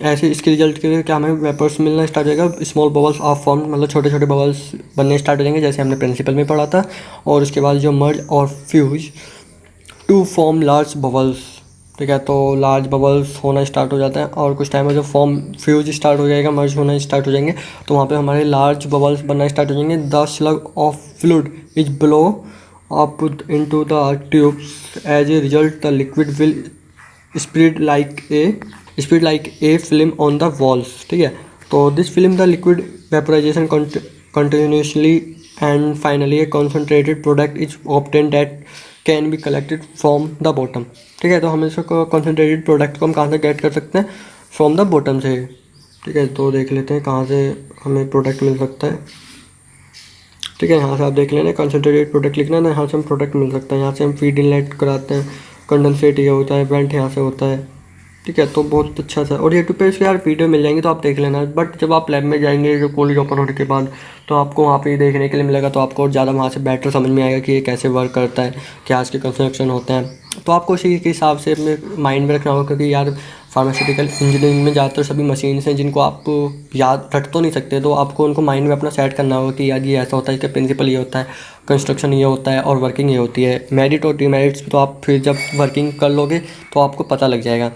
ऐसे इसके रिजल्ट के लिए क्या हमें वेपर्स मिलना स्टार्ट हो जाएगा। स्मॉल बबल्स ऑफ फॉर्म, मतलब छोटे छोटे बबल्स बनने स्टार्ट हो जाएंगे जैसे हमने प्रिंसिपल में पढ़ा था। और उसके बाद जो मर्ज और fuse to form large bubbles, ठीक है। तो लार्ज बबल्स होना स्टार्ट हो जाता है और कुछ टाइम में जब फॉर्म फ्यूज स्टार्ट हो जाएगा, मर्ज होना स्टार्ट हो जाएंगे, तो वहाँ पे हमारे लार्ज बबल्स बनना स्टार्ट हो जाएंगे। The slug of fluid is blow up into the tubes. As a result the liquid will spread like a film on the walls, ठीक है। तो this film the liquid vaporisation continuously and finally a concentrated product is obtain that can be collected from the bottom, ठीक है। तो हम इसको कॉन्सेंट्रेटेड प्रोडक्ट को हम कहाँ से गेट कर सकते हैं, फ्रॉम द बॉटम से, ठीक है। तो देख लेते हैं कहाँ से हमें प्रोडक्ट मिल सकता है, ठीक है। यहाँ से आप देख लेना, कॉन्सेंट्रेटेड प्रोडक्ट लिखना है ना, यहाँ से हम प्रोडक्ट मिल सकता है। यहाँ से हम फीड इनलेट कराते हैं, कंडेंसेट ये होता है, वेंट यहाँ से होता है, ठीक है। तो बहुत अच्छा सा, और यूट्यूब पे इसके यार वीडियो मिल जाएंगे तो आप देख लेना। बट जब आप लैब में जाएंगे जो कॉलेज ओपन होने के बाद, तो आपको वहाँ पे देखने के लिए मिलेगा, तो आपको और ज़्यादा वहाँ से बेटर समझ में आएगा कि ये कैसे वर्क करता है, क्या इसके कंस्ट्रक्शन होते हैं। तो आपको उसी के हिसाब से अपने माइंड में रखना होगा, क्योंकि यार फार्मास्यूटिकल इंजीनियरिंग में ज़्यादातर सभी मशीन्स हैं जिनको आप याद रख तो नहीं सकते, तो आपको उनको माइंड में अपना सेट करना होगा कि यार ये ऐसा होता है, इसका प्रिंसिपल ये होता है, कंस्ट्रक्शन ये होता है और वर्किंग ये होती है। मेरिट और डिमेरिट्स तो आप फिर जब वर्किंग कर लोगे तो आपको पता लग जाएगा।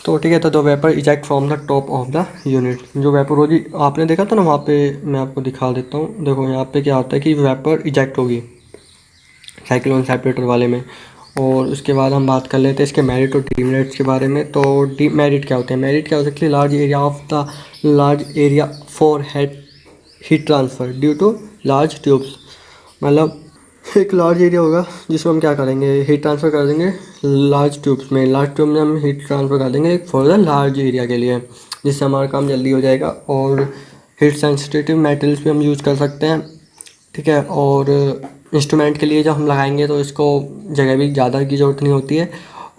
तो ठीक है, तो vapour eject from the top of the unit. जो वेपर होगी आपने देखा था ना वहाँ पे, मैं आपको दिखा देता हूँ। देखो यहाँ पे क्या होता है कि वेपर इजेक्ट होगी साइक्लोन सेपरेटर वाले में। और उसके बाद हम बात कर लेते हैं इसके मेरिट और डीमेरिट्स के बारे में। तो डीमेरिट क्या होते हैं, मेरिट क्या हो सकती है, large area for heat transfer due to large tubes. मतलब एक लार्ज एरिया होगा जिसमें हम क्या करेंगे, हीट ट्रांसफ़र कर देंगे लार्ज ट्यूब्स में। लार्ज ट्यूब में हम हीट ट्रांसफ़र कर देंगे फॉर द लार्ज एरिया के लिए, जिससे हमारा काम जल्दी हो जाएगा। और हीट सेंसिटिव मेटल्स भी हम यूज़ कर सकते हैं, ठीक है। और इंस्ट्रूमेंट के लिए जब हम लगाएंगे तो इसको जगह भी ज़्यादा की ज़रूरत नहीं होती है।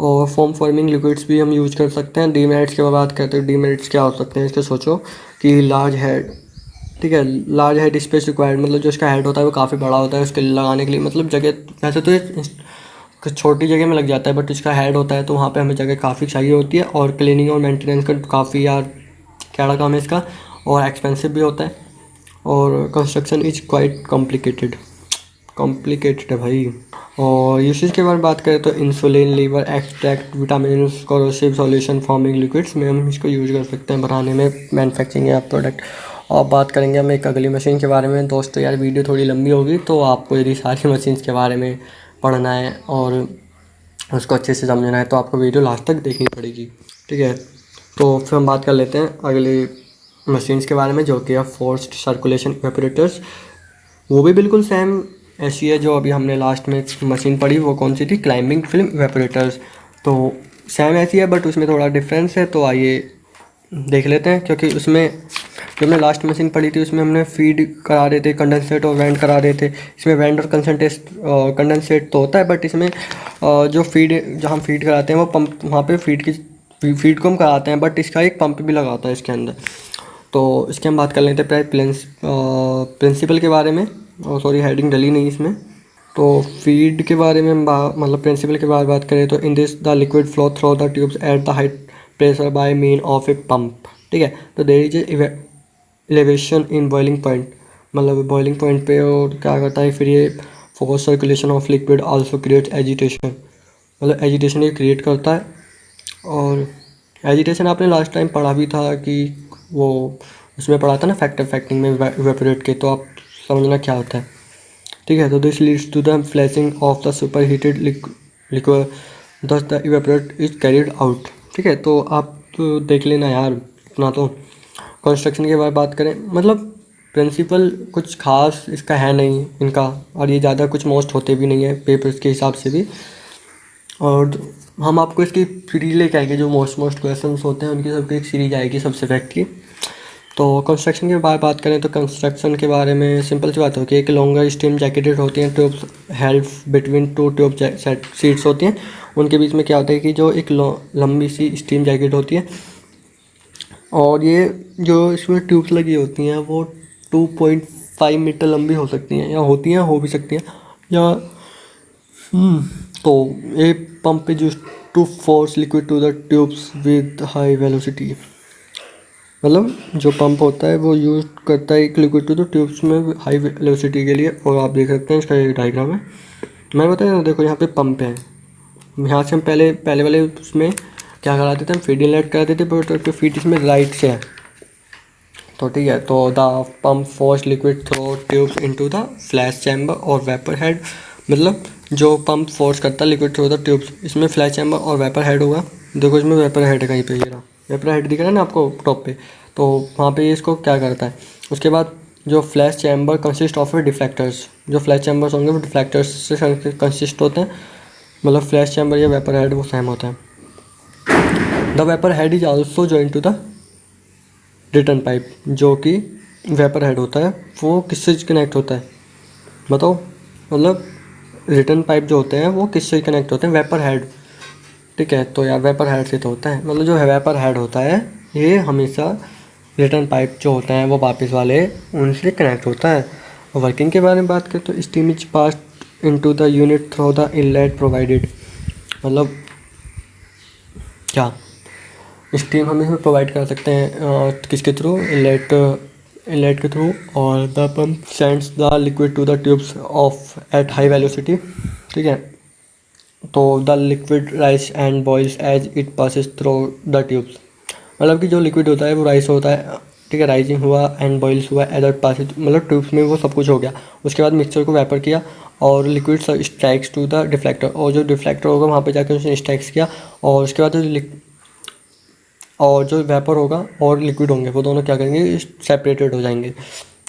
और फॉर्म फॉर्मिंग लिक्विड्स भी हम यूज़ कर सकते हैं। डीमेरिट्स की बात करते हैं, डीमेरिट्स क्या हो सकते हैं इसके, सोचो कि लार्ज हेड, ठीक है, लार्ज हेड स्पेस रिक्वायर्ड, मतलब जो इसका हेड होता है वो काफ़ी बड़ा होता है, उसके लगाने के लिए मतलब जगह, वैसे तो ये छोटी जगह में लग जाता है, बट इसका हेड होता है तो वहाँ पे हमें जगह काफ़ी चाहिए होती है। और क्लीनिंग और मेंटेनेंस का काफ़ी यार क्या काम है इसका, और एक्सपेंसिव भी होता है। और कंस्ट्रक्शन इज क्वाइट कॉम्प्लिकेटेड है भाई। और यूसेज के बारे में बात करें तो insulin, liver extract, vitamin, corrosive solution forming liquids में हम इसको यूज़ कर सकते हैं बनाने में, मैन्युफैक्चरिंग या प्रोडक्ट। और बात करेंगे हम एक अगली मशीन के बारे में। दोस्तों यार वीडियो थोड़ी लंबी होगी, तो आपको यदि सारी मशीन्स के बारे में पढ़ना है और उसको अच्छे से समझना है तो आपको वीडियो लास्ट तक देखनी पड़ेगी, ठीक है। तो फिर हम बात कर लेते हैं अगली मशीन्स के बारे में, जो कि है फोर्स्ड सर्कुलेशन इवेपोरेटर्स। वो भी बिल्कुल सेम ऐसी है जो अभी हमने लास्ट में मशीन पढ़ी, वो कौन सी थी, क्लाइंबिंग फिल्म इवेपोरेटर्स। तो सेम ऐसी है बट उसमें थोड़ा डिफरेंस है, तो आइए देख लेते हैं। क्योंकि उसमें जो हमने लास्ट मशीन पढ़ी थी उसमें हमने फीड करा रहे थे, कंडेंसेट और वेंट करा रहे थे। इसमें वेंट और कंडेंसेट तो होता है, बट इसमें जो फीड, जहाँ हम फीड कराते हैं वो पंप, वहाँ पे फीड को हम कराते हैं, बट इसका एक पंप भी लगा होता है इसके अंदर। तो इसकी हम बात कर लेते हैं प्रिंसिपल के बारे में। सॉरी हेडिंग डली नहीं इसमें। तो फीड के बारे में मतलब प्रिंसिपल के बारे में बात करें तो in this the liquid flow through the tubes at the high pressure by mean of a pump, ठीक है। तो there is elevation in boiling point, मतलब बॉइलिंग पॉइंट पे, और क्या करता है फिर ये force circulation of liquid also create agitation, मतलब एजिटेशन ये क्रिएट करता है। और एजिटेशन आपने लास्ट टाइम पढ़ा भी था कि वो उसमें पढ़ा था ना फैक्टिंग में इवेपोरेट के, तो आप समझना क्या होता है। ठीक है, तो this leads to the flashing of the super heated liquid, thus the evaporate is carried out. ठीक है, तो आप तो देख लेना यार अपना। तो कंस्ट्रक्शन के बारे में बात करें, मतलब प्रिंसिपल कुछ खास इसका है नहीं इनका, और ये ज़्यादा कुछ मोस्ट होते भी नहीं है पेपर्स के हिसाब से भी। और हम आपको इसकी सीरीज लेके आएंगे, जो मोस्ट क्वेश्चंस होते हैं उनकी सबकी एक सीरीज आएगी सबसे फैक्ट की। तो कंस्ट्रक्शन के बारे में बात करें तो कंस्ट्रक्शन के बारे में सिंपल सी बात होती है कि लॉन्गर स्टीम जैकेटेड होती हैं tubes help between two tube seats होती हैं। उनके बीच में क्या होता है कि जो एक लंबी सी स्टीम जैकेट होती है, और ये जो इसमें ट्यूब्स लगी होती हैं वो 2.5 मीटर लंबी हो सकती हैं, या होती हैं, हो भी सकती हैं, या तो ये pump is used to force liquid to the tubes with high velocity. मतलब जो पंप होता है वो यूज करता है एक लिक्विड टू द ट्यूब्स में हाई वेलोसिटी के लिए। और आप देख सकते हैं इसका एक डायग्राम है, मैं बताया देखो यहाँ पे पंप है, यहाँ से हम पहले वाले उसमें क्या कराते थे, हम फीड इनलेट कराते थे, बट फीड इसमें राइट से है। तो ठीक है, तो the pump force liquid through tubes into the flash chamber और वेपर हेड, मतलब जो पंप फोर्स करता है लिक्विड थ्रू द ट्यूब्स, इसमें फ्लैश चैम्बर और वेपर हेड होगा। देखो इसमें वेपर हेड है कहीं पे, ये रहा वेपर हेड दिख रहा है ना आपको टॉप पे, तो वहाँ पे इसको क्या करता है। उसके बाद जो flash chamber consist of deflectors, जो फ्लैश चैम्बर्स होंगे वो डिफ्लेक्टर्स से कंसिस्ट होते हैं, मतलब फ्लैश चैम्बर या वेपर हेड वो सेम होता है। The vapour head is also join to the return pipe, जो कि वेपर हेड होता है वो किससे कनेक्ट होता है बताओ, मतलब रिटर्न पाइप जो होते हैं वो किससे कनेक्ट होते हैं, वेपर हेड। ठीक है, तो यार वेपर हेड से तो होता है, मतलब जो वेपर हेड होता है ये हमेशा रिटर्न पाइप जो होते हैं वो वापस वाले उनसे कनेक्ट होता है। वर्किंग के बारे में बात करें तो steam is passed into the unit through the inlet provided, मतलब क्या स्टीम हम इसमें प्रोवाइड कर सकते हैं किसके थ्रू, इनलेट के थ्रू, और the pump sends the liquid to the tubes of at high velocity. ठीक है, तो the liquid rise and boils as it passes through the tubes, मतलब कि जो लिक्विड होता है वो राइस होता है। ठीक है, राइजिंग हुआ एंड बॉइल्स हुआ एज इट पासिस, मतलब ट्यूब्स में वो सब कुछ हो गया। उसके बाद मिक्सचर को वेपर किया और liquid strikes to the deflector, और जो डिफ्लेक्टर होगा वहाँ पे जाकर उसने स्ट्राइक्स किया, और उसके बाद जो वेपर होगा और लिक्विड होंगे वो दोनों क्या करेंगे, सेपरेटेड हो जाएंगे।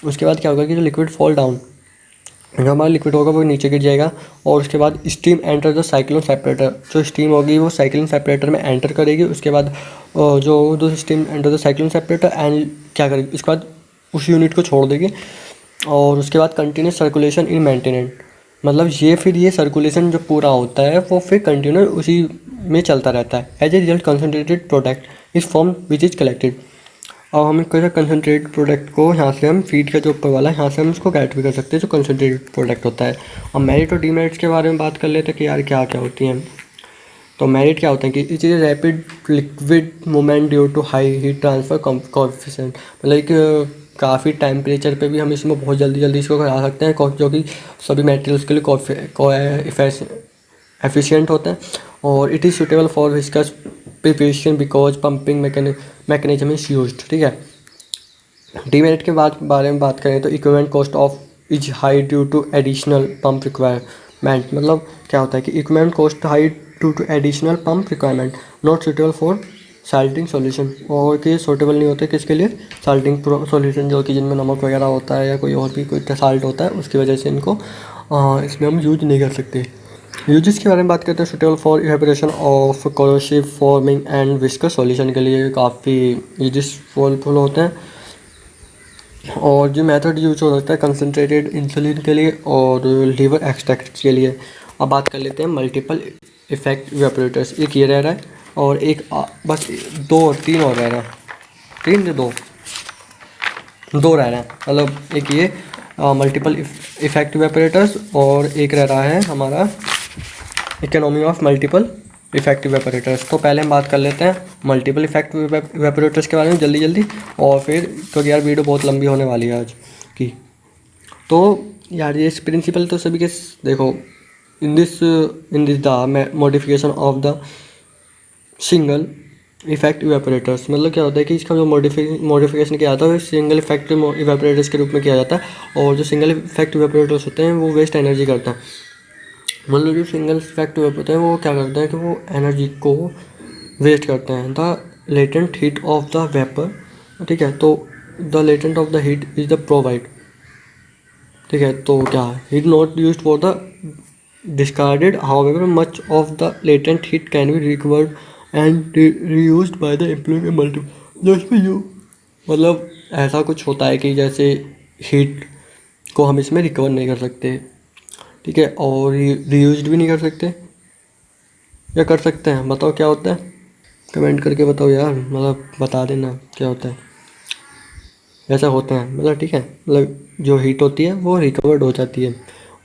उसके बाद क्या होगा कि जो लिक्विड फॉल डाउन, जो हमारा लिक्विड होगा वो नीचे गिर जाएगा, और उसके बाद steam enter the cyclone separator, जो स्टीम होगी वो साइक्लोन सेपरेटर में एंटर करेगी। उसके बाद जो steam enter the cyclone separator and क्या करेगी, उसके बाद उस यूनिट को छोड़ देगी, और उसके बाद कंटिन्यूस सर्कुलेशन इन मेंटेनेंट, मतलब ये सर्कुलेशन जो पूरा होता है वो फिर कंटिन्यूस उसी में चलता रहता है। As a result concentrated product is form which is collected, और हम कैसे कंसनट्रेटेड प्रोडक्ट को यहाँ से हम फीड का जो ऊपर वाला है यहाँ से हम इसको कैट भी कर सकते हैं, जो कंसनट्रेटेड प्रोडक्ट होता है। और मेरिट और डीमेरिट्स के बारे में बात कर लेते हैं कि यार क्या क्या होती हैं। तो मेरिट क्या होता है कि it is rapid liquid movement due to high heat transfer coefficient, मतलब कि काफ़ी टेम्परेचर पे भी हम इसमें बहुत जल्दी इसको करा सकते हैं, जो कि सभी मटेरियल्स के लिए एफिशिएंट होते हैं। और it is suitable for viscous preparation because pumping mechanism is used. ठीक है, डीमेरिट के बारे में बात करें तो equipment cost of is high due to additional pump requirement, मतलब क्या होता है कि equipment cost high due to additional pump requirement, not suitable for salting solution, और कि सूटेबल नहीं होते किसके लिए, साल्टिंग सॉल्यूशन, जो कि जिनमें नमक वगैरह होता है या कोई और भी कोई साल्ट होता है, उसकी वजह से इनको इसमें हम यूज नहीं कर सकते। यूजेस के बारे में बात करते हैं, suitable for evaporation of corrosive forming and viscous solution के लिए काफ़ी यूजफुल होते हैं। और जो मेथड यूज हो सकता है कंसनट्रेटेड इंसुलिन के लिए और लीवर एक्सट्रैक्ट के लिए। अब बात कर लेते हैं मल्टीपल इफेक्ट इवेपोरेटर्स, एक ये रह रहा है और एक बस तीन और रह रहा है, दो रह रहे हैं, मतलब एक ये मल्टीपल इफेक्ट इवेपोरेटर्स और एक रह रहा है हमारा economy of multiple effect evaporators. तो पहले हम बात कर लेते हैं मल्टीपल इफेक्ट इवेपोरेटर्स के बारे में जल्दी, और फिर क्योंकि यार वीडियो बहुत लंबी होने वाली है आज की, तो यार ये प्रिंसिपल तो सभी के देखो, इन this the modification of the single effect evaporators, मतलब क्या होता है कि इसका जो मॉडिफिकेशन किया जाता है वो सिंगल इफेक्ट इवेपोरेटर्स के रूप में किया जाता है। और जो सिंगल इफेक्ट इवेपोरेटर्स होते हैं वो वेस्ट एनर्जी करते हैं। मतलब जो सिंगल इफेक्ट इवेपोरेटर होते हैं वो क्या करते हैं कि वो एनर्जी को वेस्ट करते हैं। The latent heat of the vapour, ठीक है, तो the latent of the heat is the provide, ठीक है, तो क्या heat not used for the discarded. However, much of the latent heat can be recovered and reused by the employee multiple just for you। मतलब ऐसा कुछ होता है कि जैसे हीट को हम इसमें रिकवर नहीं कर सकते, ठीक है, और रीयूज भी नहीं कर सकते, या कर सकते हैं? बताओ क्या होता है, कमेंट करके बताओ यार, मतलब बता देना क्या होता है। ऐसा होता है मतलब, ठीक है, मतलब जो हीट होती है वो रिकवर्ड हो जाती है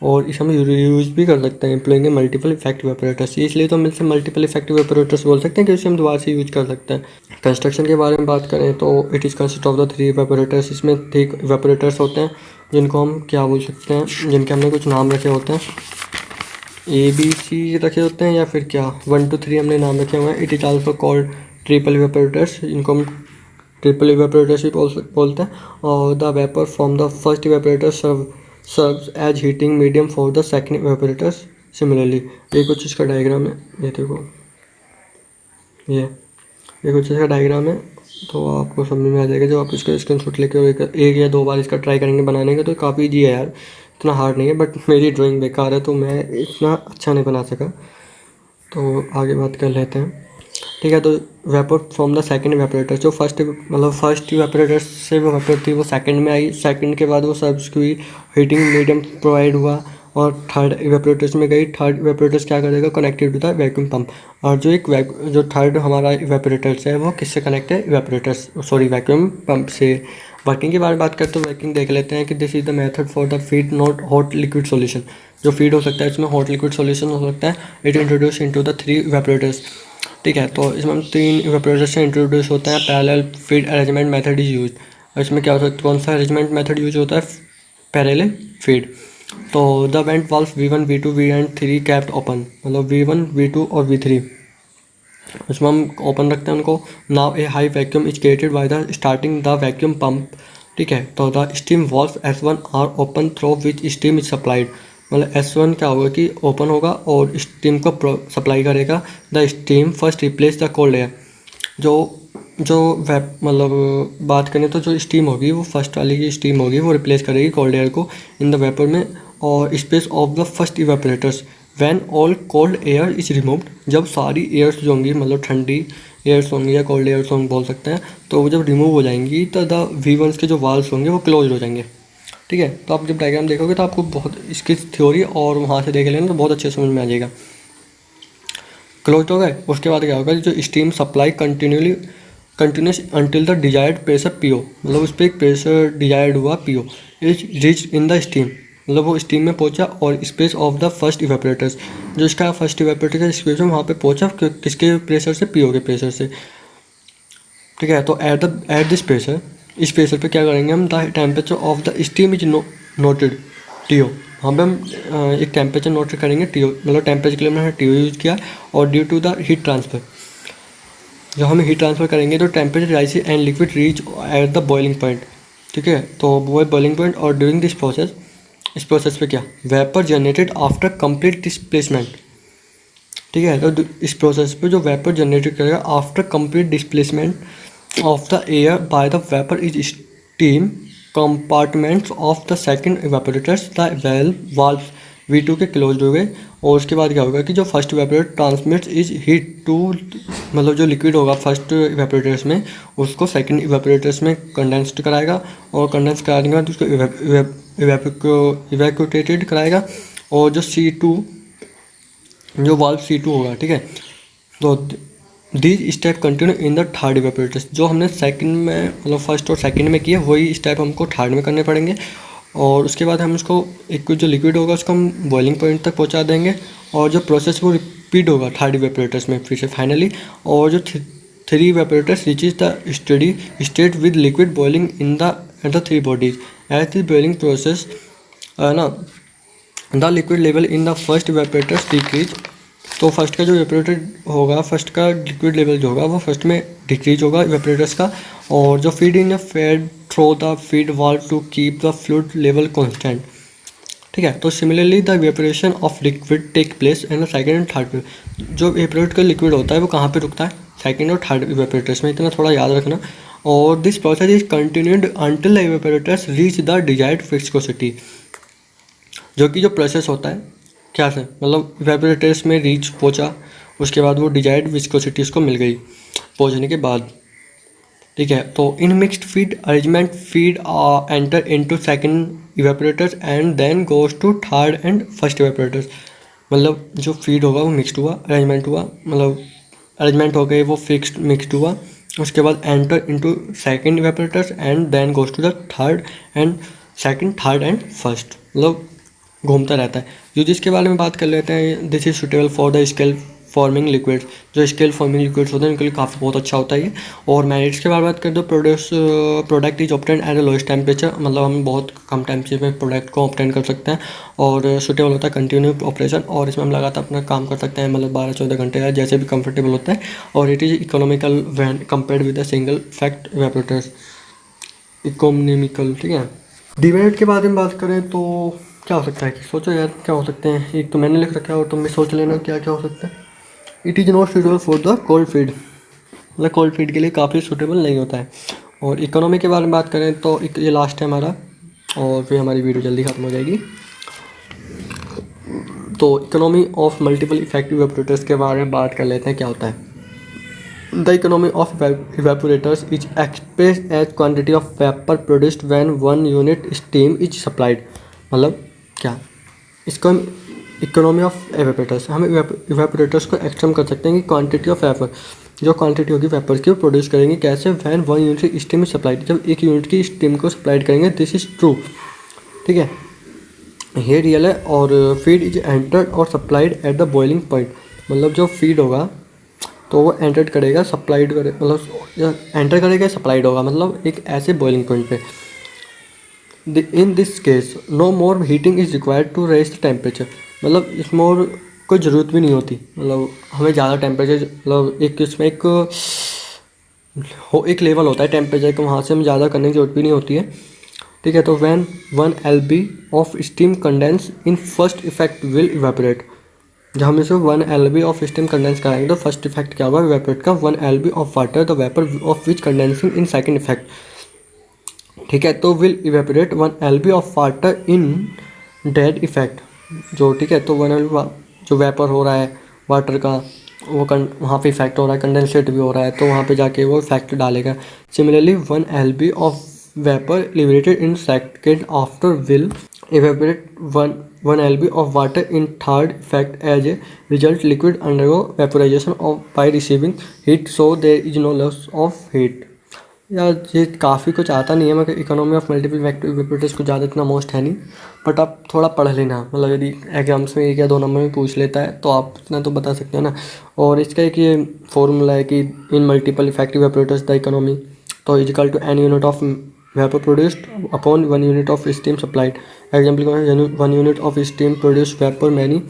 और इसे हम यूज़ भी कर सकते हैं एम्प्लॉइंग मल्टीपल इफेक्टिव ऑपरेटर्स। इसलिए तो हम इसे मल्टीपल इफेक्टिव ऑपरेटर्स बोल सकते हैं कि उसे हम दोबारा से यूज कर सकते हैं। कंस्ट्रक्शन के बारे में बात करें तो it is consist of the 3 evaporators. इसमें 3 इवेपोरेटर्स होते हैं जिनको हम क्या बोल सकते हैं, जिनके हमने कुछ नाम रखे होते हैं, ABC रखे होते हैं या फिर क्या 1 to 3 हमने नाम रखे हुए हैं। It is also called triple evaporators, जिनको हम ट्रिपल इवेपोरेटर्स भी बोलते हैं। और the vapour from the first evaporator serves as heating medium for the second evaporators similarly. ये कुछ इसका डायग्राम है, ये देखो, ये कुछ इसका डायग्राम है, तो आपको समझ में आ जाएगा जब आप इसका स्क्रीनशॉट लेके एक या दो बार इसका ट्राई करेंगे बनाने का। तो काफ़ी ईजी है यार, इतना हार्ड नहीं है, बट मेरी ड्राइंग बेकार है तो मैं इतना अच्छा नहीं बना सका। तो आगे बात कर लेते हैं, ठीक है। तो vapour from the second evaporator, जो फर्स्ट इवेपोरेटर से वो वेपर थी वो सेकंड में आई, सेकंड के बाद वो सब्स हुई, हीटिंग मीडियम प्रोवाइड हुआ और थर्ड इवेपोरेटर्स में गई। थर्ड इवेपोरेटर्स क्या करेगा, connected to the vacuum pump. और जो थर्ड हमारा इवेपोरेटर्स है वो किससे कनेक्ट है, वैक्यूम पंप से। वर्किंग के बारे में बात करते हैं तो वर्किंग देख लेते हैं कि this is the method for the feed not hot liquid solution. जो फीड हो सकता है इसमें हॉट लिक्विड सॉल्यूशन हो सकता है। It introduce into the 3 evaporators, ठीक है। तो इसमें हम 3 इवेपोरेटर्स से इंट्रोड्यूस होते हैं। Parallel feed arrangement method is use. और इसमें क्या होता है, कौन सा अरेंजमेंट मेथड यूज होता है, पैरेलल फीड। तो the vent valve V1 V2 V3 kept open, मतलब V1 V2 और V3 इसमें हम ओपन रखते हैं उनको। Now a high vacuum is created by the starting the vacuum pump, ठीक है। तो the steam valve S1 are open through which steam is supplied, मतलब S1 क्या होगा कि ओपन होगा और स्टीम को सप्लाई करेगा। The steam first replace the cold air. मतलब बात करें तो जो स्टीम होगी वो फर्स्ट वाली की स्टीम होगी वो रिप्लेस करेगी कोल्ड एयर को इन द वेपर में। और space of the first evaporators when all cold air is removed, जब सारी एयर्स जो होंगी, मतलब ठंडी एयर्स होंगी या कोल्ड एयर्स होंगे बोल सकते हैं, तो वो जब रिमूव हो जाएंगी तो द V1 के जो वाल्व्स होंगे वो क्लोज हो जाएंगे, ठीक है। तो आप जब डायग्राम देखोगे तो आपको बहुत इसकी थ्योरी और वहाँ से देख लेना तो बहुत अच्छे समझ में आ जाएगा। क्लोज हो गए, उसके बाद क्या होगा, जो steam supply continuous until the desired pressure PO, मतलब उस पर एक प्रेशर डिजायर्ड हुआ PO is rich in the steam, मतलब वो स्टीम में पहुंचा। और space of the first evaporators, जो इसका फर्स्ट इवेपोरेटर का स्पेस है वहाँ पे पहुंचा किसके प्रेशर से, PO के प्रेशर से, ठीक है। तो एट दिस प्रेशर, इस प्रेशर पे क्या करेंगे हम, the temperature of the steam is noted TO। वहाँ पे हम एक टेम्परेचर नोट करेंगे TO, मतलब टेम्परेचर के लिए हमने TO यूज़ किया। और due to the heat transfer, जब हम हीट ट्रांसफ़र करेंगे तो temperature rise and liquid reach at the boiling point, ठीक है। तो वो बॉइलिंग पॉइंट। और ड्यूरिंग दिस प्रोसेस, इस प्रोसेस पे क्या, vapour generated after complete displacement, ठीक है। तो इस प्रोसेस पे जो वेपर जनरेटेड करेगा after complete displacement of the air by the vapour is steam compartments of the second evaporators, the valve V2 के क्लोज हो गए। और उसके बाद क्या होगा कि जो first evaporator transmits is heat to, मतलब जो लिक्विड होगा फर्स्ट इवेपोरेटर्स में उसको सेकंड इवेपोरेटर्स में कंडेंस्ड कराएगा। और कंडेंस कराने के बाद उसको इवैक्यूएटेड कराएगा। और जो C2, जो वाल्व C2 होगा, ठीक है। तो these step continue in the third evaporators, जो हमने सेकंड में, मतलब फर्स्ट और सेकंड में किए वही स्टेप हमको थर्ड में करने पड़ेंगे। और उसके बाद हम उसको एक जो लिक्विड होगा उसको हम बॉइलिंग पॉइंट तक पहुंचा देंगे। और जो प्रोसेस वो रिपीट होगा थर्ड इवेपोरेटर्स में फिर से फाइनली। और जो 3 evaporators reaches the steady state with liquid boiling in the 3 bodies. As the boiling process ना the liquid level in the first evaporators decrease. तो फर्स्ट का जो इवेपोरेटर होगा, फर्स्ट का लिक्विड लेवल जो होगा वो फर्स्ट में डिक्रीज होगा इवेपोरेटर्स का। और जो feed in fed through the feed valve to keep the fluid level constant. ठीक है, तो similarly the evaporation of liquid take place in the second and third. जो इवेपोरेट का लिक्विड होता है वो कहाँ पे रुकता है? सेकंड और थर्ड इवेपोरेटर्स में, इतना थोड़ा याद रखना। और this process is continued until the evaporators reach the desired viscosity. जो कि जो प्रोसेस होता है क्या से, मतलब इवेपोरेटर्स में रीच पहुंचा, उसके बाद वो डिजायर्ड विस्कोसिटी उसको मिल गई पहुंचने के बाद। ठीक है, तो in mixed feed arrangement feed enter into second evaporators and then goes to third and first evaporators. मतलब जो फीड होगा वो मिक्स्ड हुआ, अरेंजमेंट हुआ, मतलब अरेंजमेंट हो गए, वो फिक्स्ड मिक्स्ड हुआ, उसके बाद enter into second evaporators and then goes to the third and second, third and first, मतलब घूमता रहता है। जो जिसके बारे में बात कर लेते हैं, this is suitable for the scale forming liquids. जो स्केल फॉर्मिंग लिक्विड्स होते हैं उनके लिए काफ़ी बहुत अच्छा होता है ये। और मेरिट्स के बारे में बात करें तो product is obtain at the lowest temperature, मतलब हम बहुत कम टेम्परेचर में प्रोडक्ट को ऑब्टेन कर सकते हैं। और सुटेबल होता है कंटिन्यू ऑपरेशन, और इसमें हम लगातार अपना काम कर सकते हैं, मतलब 12-14 घंटे का जैसे भी कंफर्टेबल होता है। और it is economical when compared with the single fact evaporators, economical. ठीक है, डिमेरिट के बारे में बात करें तो क्या हो सकता है कि सोचो यार क्या हो सकते हैं। एक तो मैंने लिख रखा है और तुम भी सोच लेना क्या क्या हो सकता है। It is not suitable for the cold feed, मतलब कोल्ड फीड के लिए काफ़ी सूटेबल नहीं होता है। और इकोनॉमी के बारे में बात करें तो ये लास्ट है हमारा, और फिर हमारी वीडियो जल्दी खत्म हो जाएगी। तो economy of multiple effective evaporators के बारे में बात कर लेते हैं क्या होता है। The economy of evaporators is expressed as quantity of vapour produced when 1 unit steam is supplied. मतलब क्या, इसको हम इकोनॉमी ऑफ इवेपोरेटर्स, हम इवेपोरेटर्स को एक्सट्रीम कर सकते हैं कि क्वांटिटी ऑफ वेपर, जो क्वांटिटी होगी वेपर की वो प्रोड्यूस करेंगे कैसे, when 1 unit steam is supplied, जब 1 यूनिट की स्टीम को सप्लाइड करेंगे। This is true. ठीक है, ये रियल है। और फीड इज एंटर्ड और supplied eight the boiling point, मतलब जो फीड होगा तो वो एंटर करेगा, सप्लाइड करे, मतलब एंटर करेगा सप्लाइड होगा, मतलब एक ऐसे बॉइलिंग पॉइंट पे। In this case no more heating is required to raise the temperature, मतलब इसमें और कोई ज़रूरत भी नहीं होती, मतलब हमें ज़्यादा टेम्परेचर, मतलब एक इसमें एक लेवल होता है टेम्परेचर का, वहाँ से हमें ज़्यादा करने की जरूरत भी नहीं होती है। ठीक है, तो when 1 LB of steam condense in first effect will evaporate, जब हम इसे 1 LB ऑफ स्टीम कंडेंस कराएंगे तो फर्स्ट इफेक्ट क्या होगा इवेपोरेट का, 1 LB of water the vapour of which condensing in second effect. ठीक है, तो will evaporate 1 LB of water in dead effect, जो ठीक है तो 1 LB जो वेपर हो रहा है वाटर का वो वहाँ पे इफेक्ट हो रहा है, कंडेंसेट भी हो रहा है, तो वहाँ पे जाके वो इफेक्ट डालेगा। Similarly 1 LB of vapour liberated in second after will evaporate 1 LB of water in third effect as a result liquid undergo vaporization of by receiving heat, so there is no loss of heat। यार ये काफ़ी कुछ आता नहीं है, मगर economy of multiple effective evaporators को ज़्यादा इतना मोस्ट है नहीं, बट आप थोड़ा पढ़ लेना, मतलब यदि एग्जाम्स में 1 या 2 नंबर में पूछ लेता है तो आप इतना तो बता सकते हैं ना। और इसका एक ये फॉर्मूला है कि in multiple effective evaporators the economy तो is equal to an unit of vapor produced upon 1 unit of steam supplied। Example 1 unit of steam produce vapor many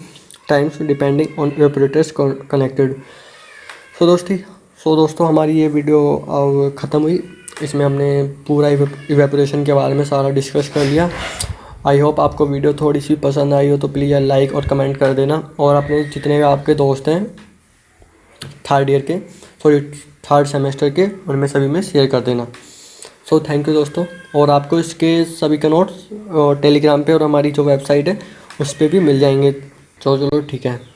times depending on evaporators connected। दोस्तों हमारी ये वीडियो अब ख़त्म हुई। इसमें हमने पूरा इवेपोरेशन के बारे में सारा डिस्कस कर लिया। आई होप आपको वीडियो थोड़ी सी पसंद आई हो तो प्लीज़ लाइक और कमेंट कर देना, और अपने जितने भी आपके दोस्त हैं थर्ड सेमेस्टर के उनमें सभी में शेयर कर देना। सो थैंक यू दोस्तों। और आपको इसके सभी के नोट्स टेलीग्राम पे और हमारी जो वेबसाइट है उस पर भी मिल जाएंगे। चलो ठीक है।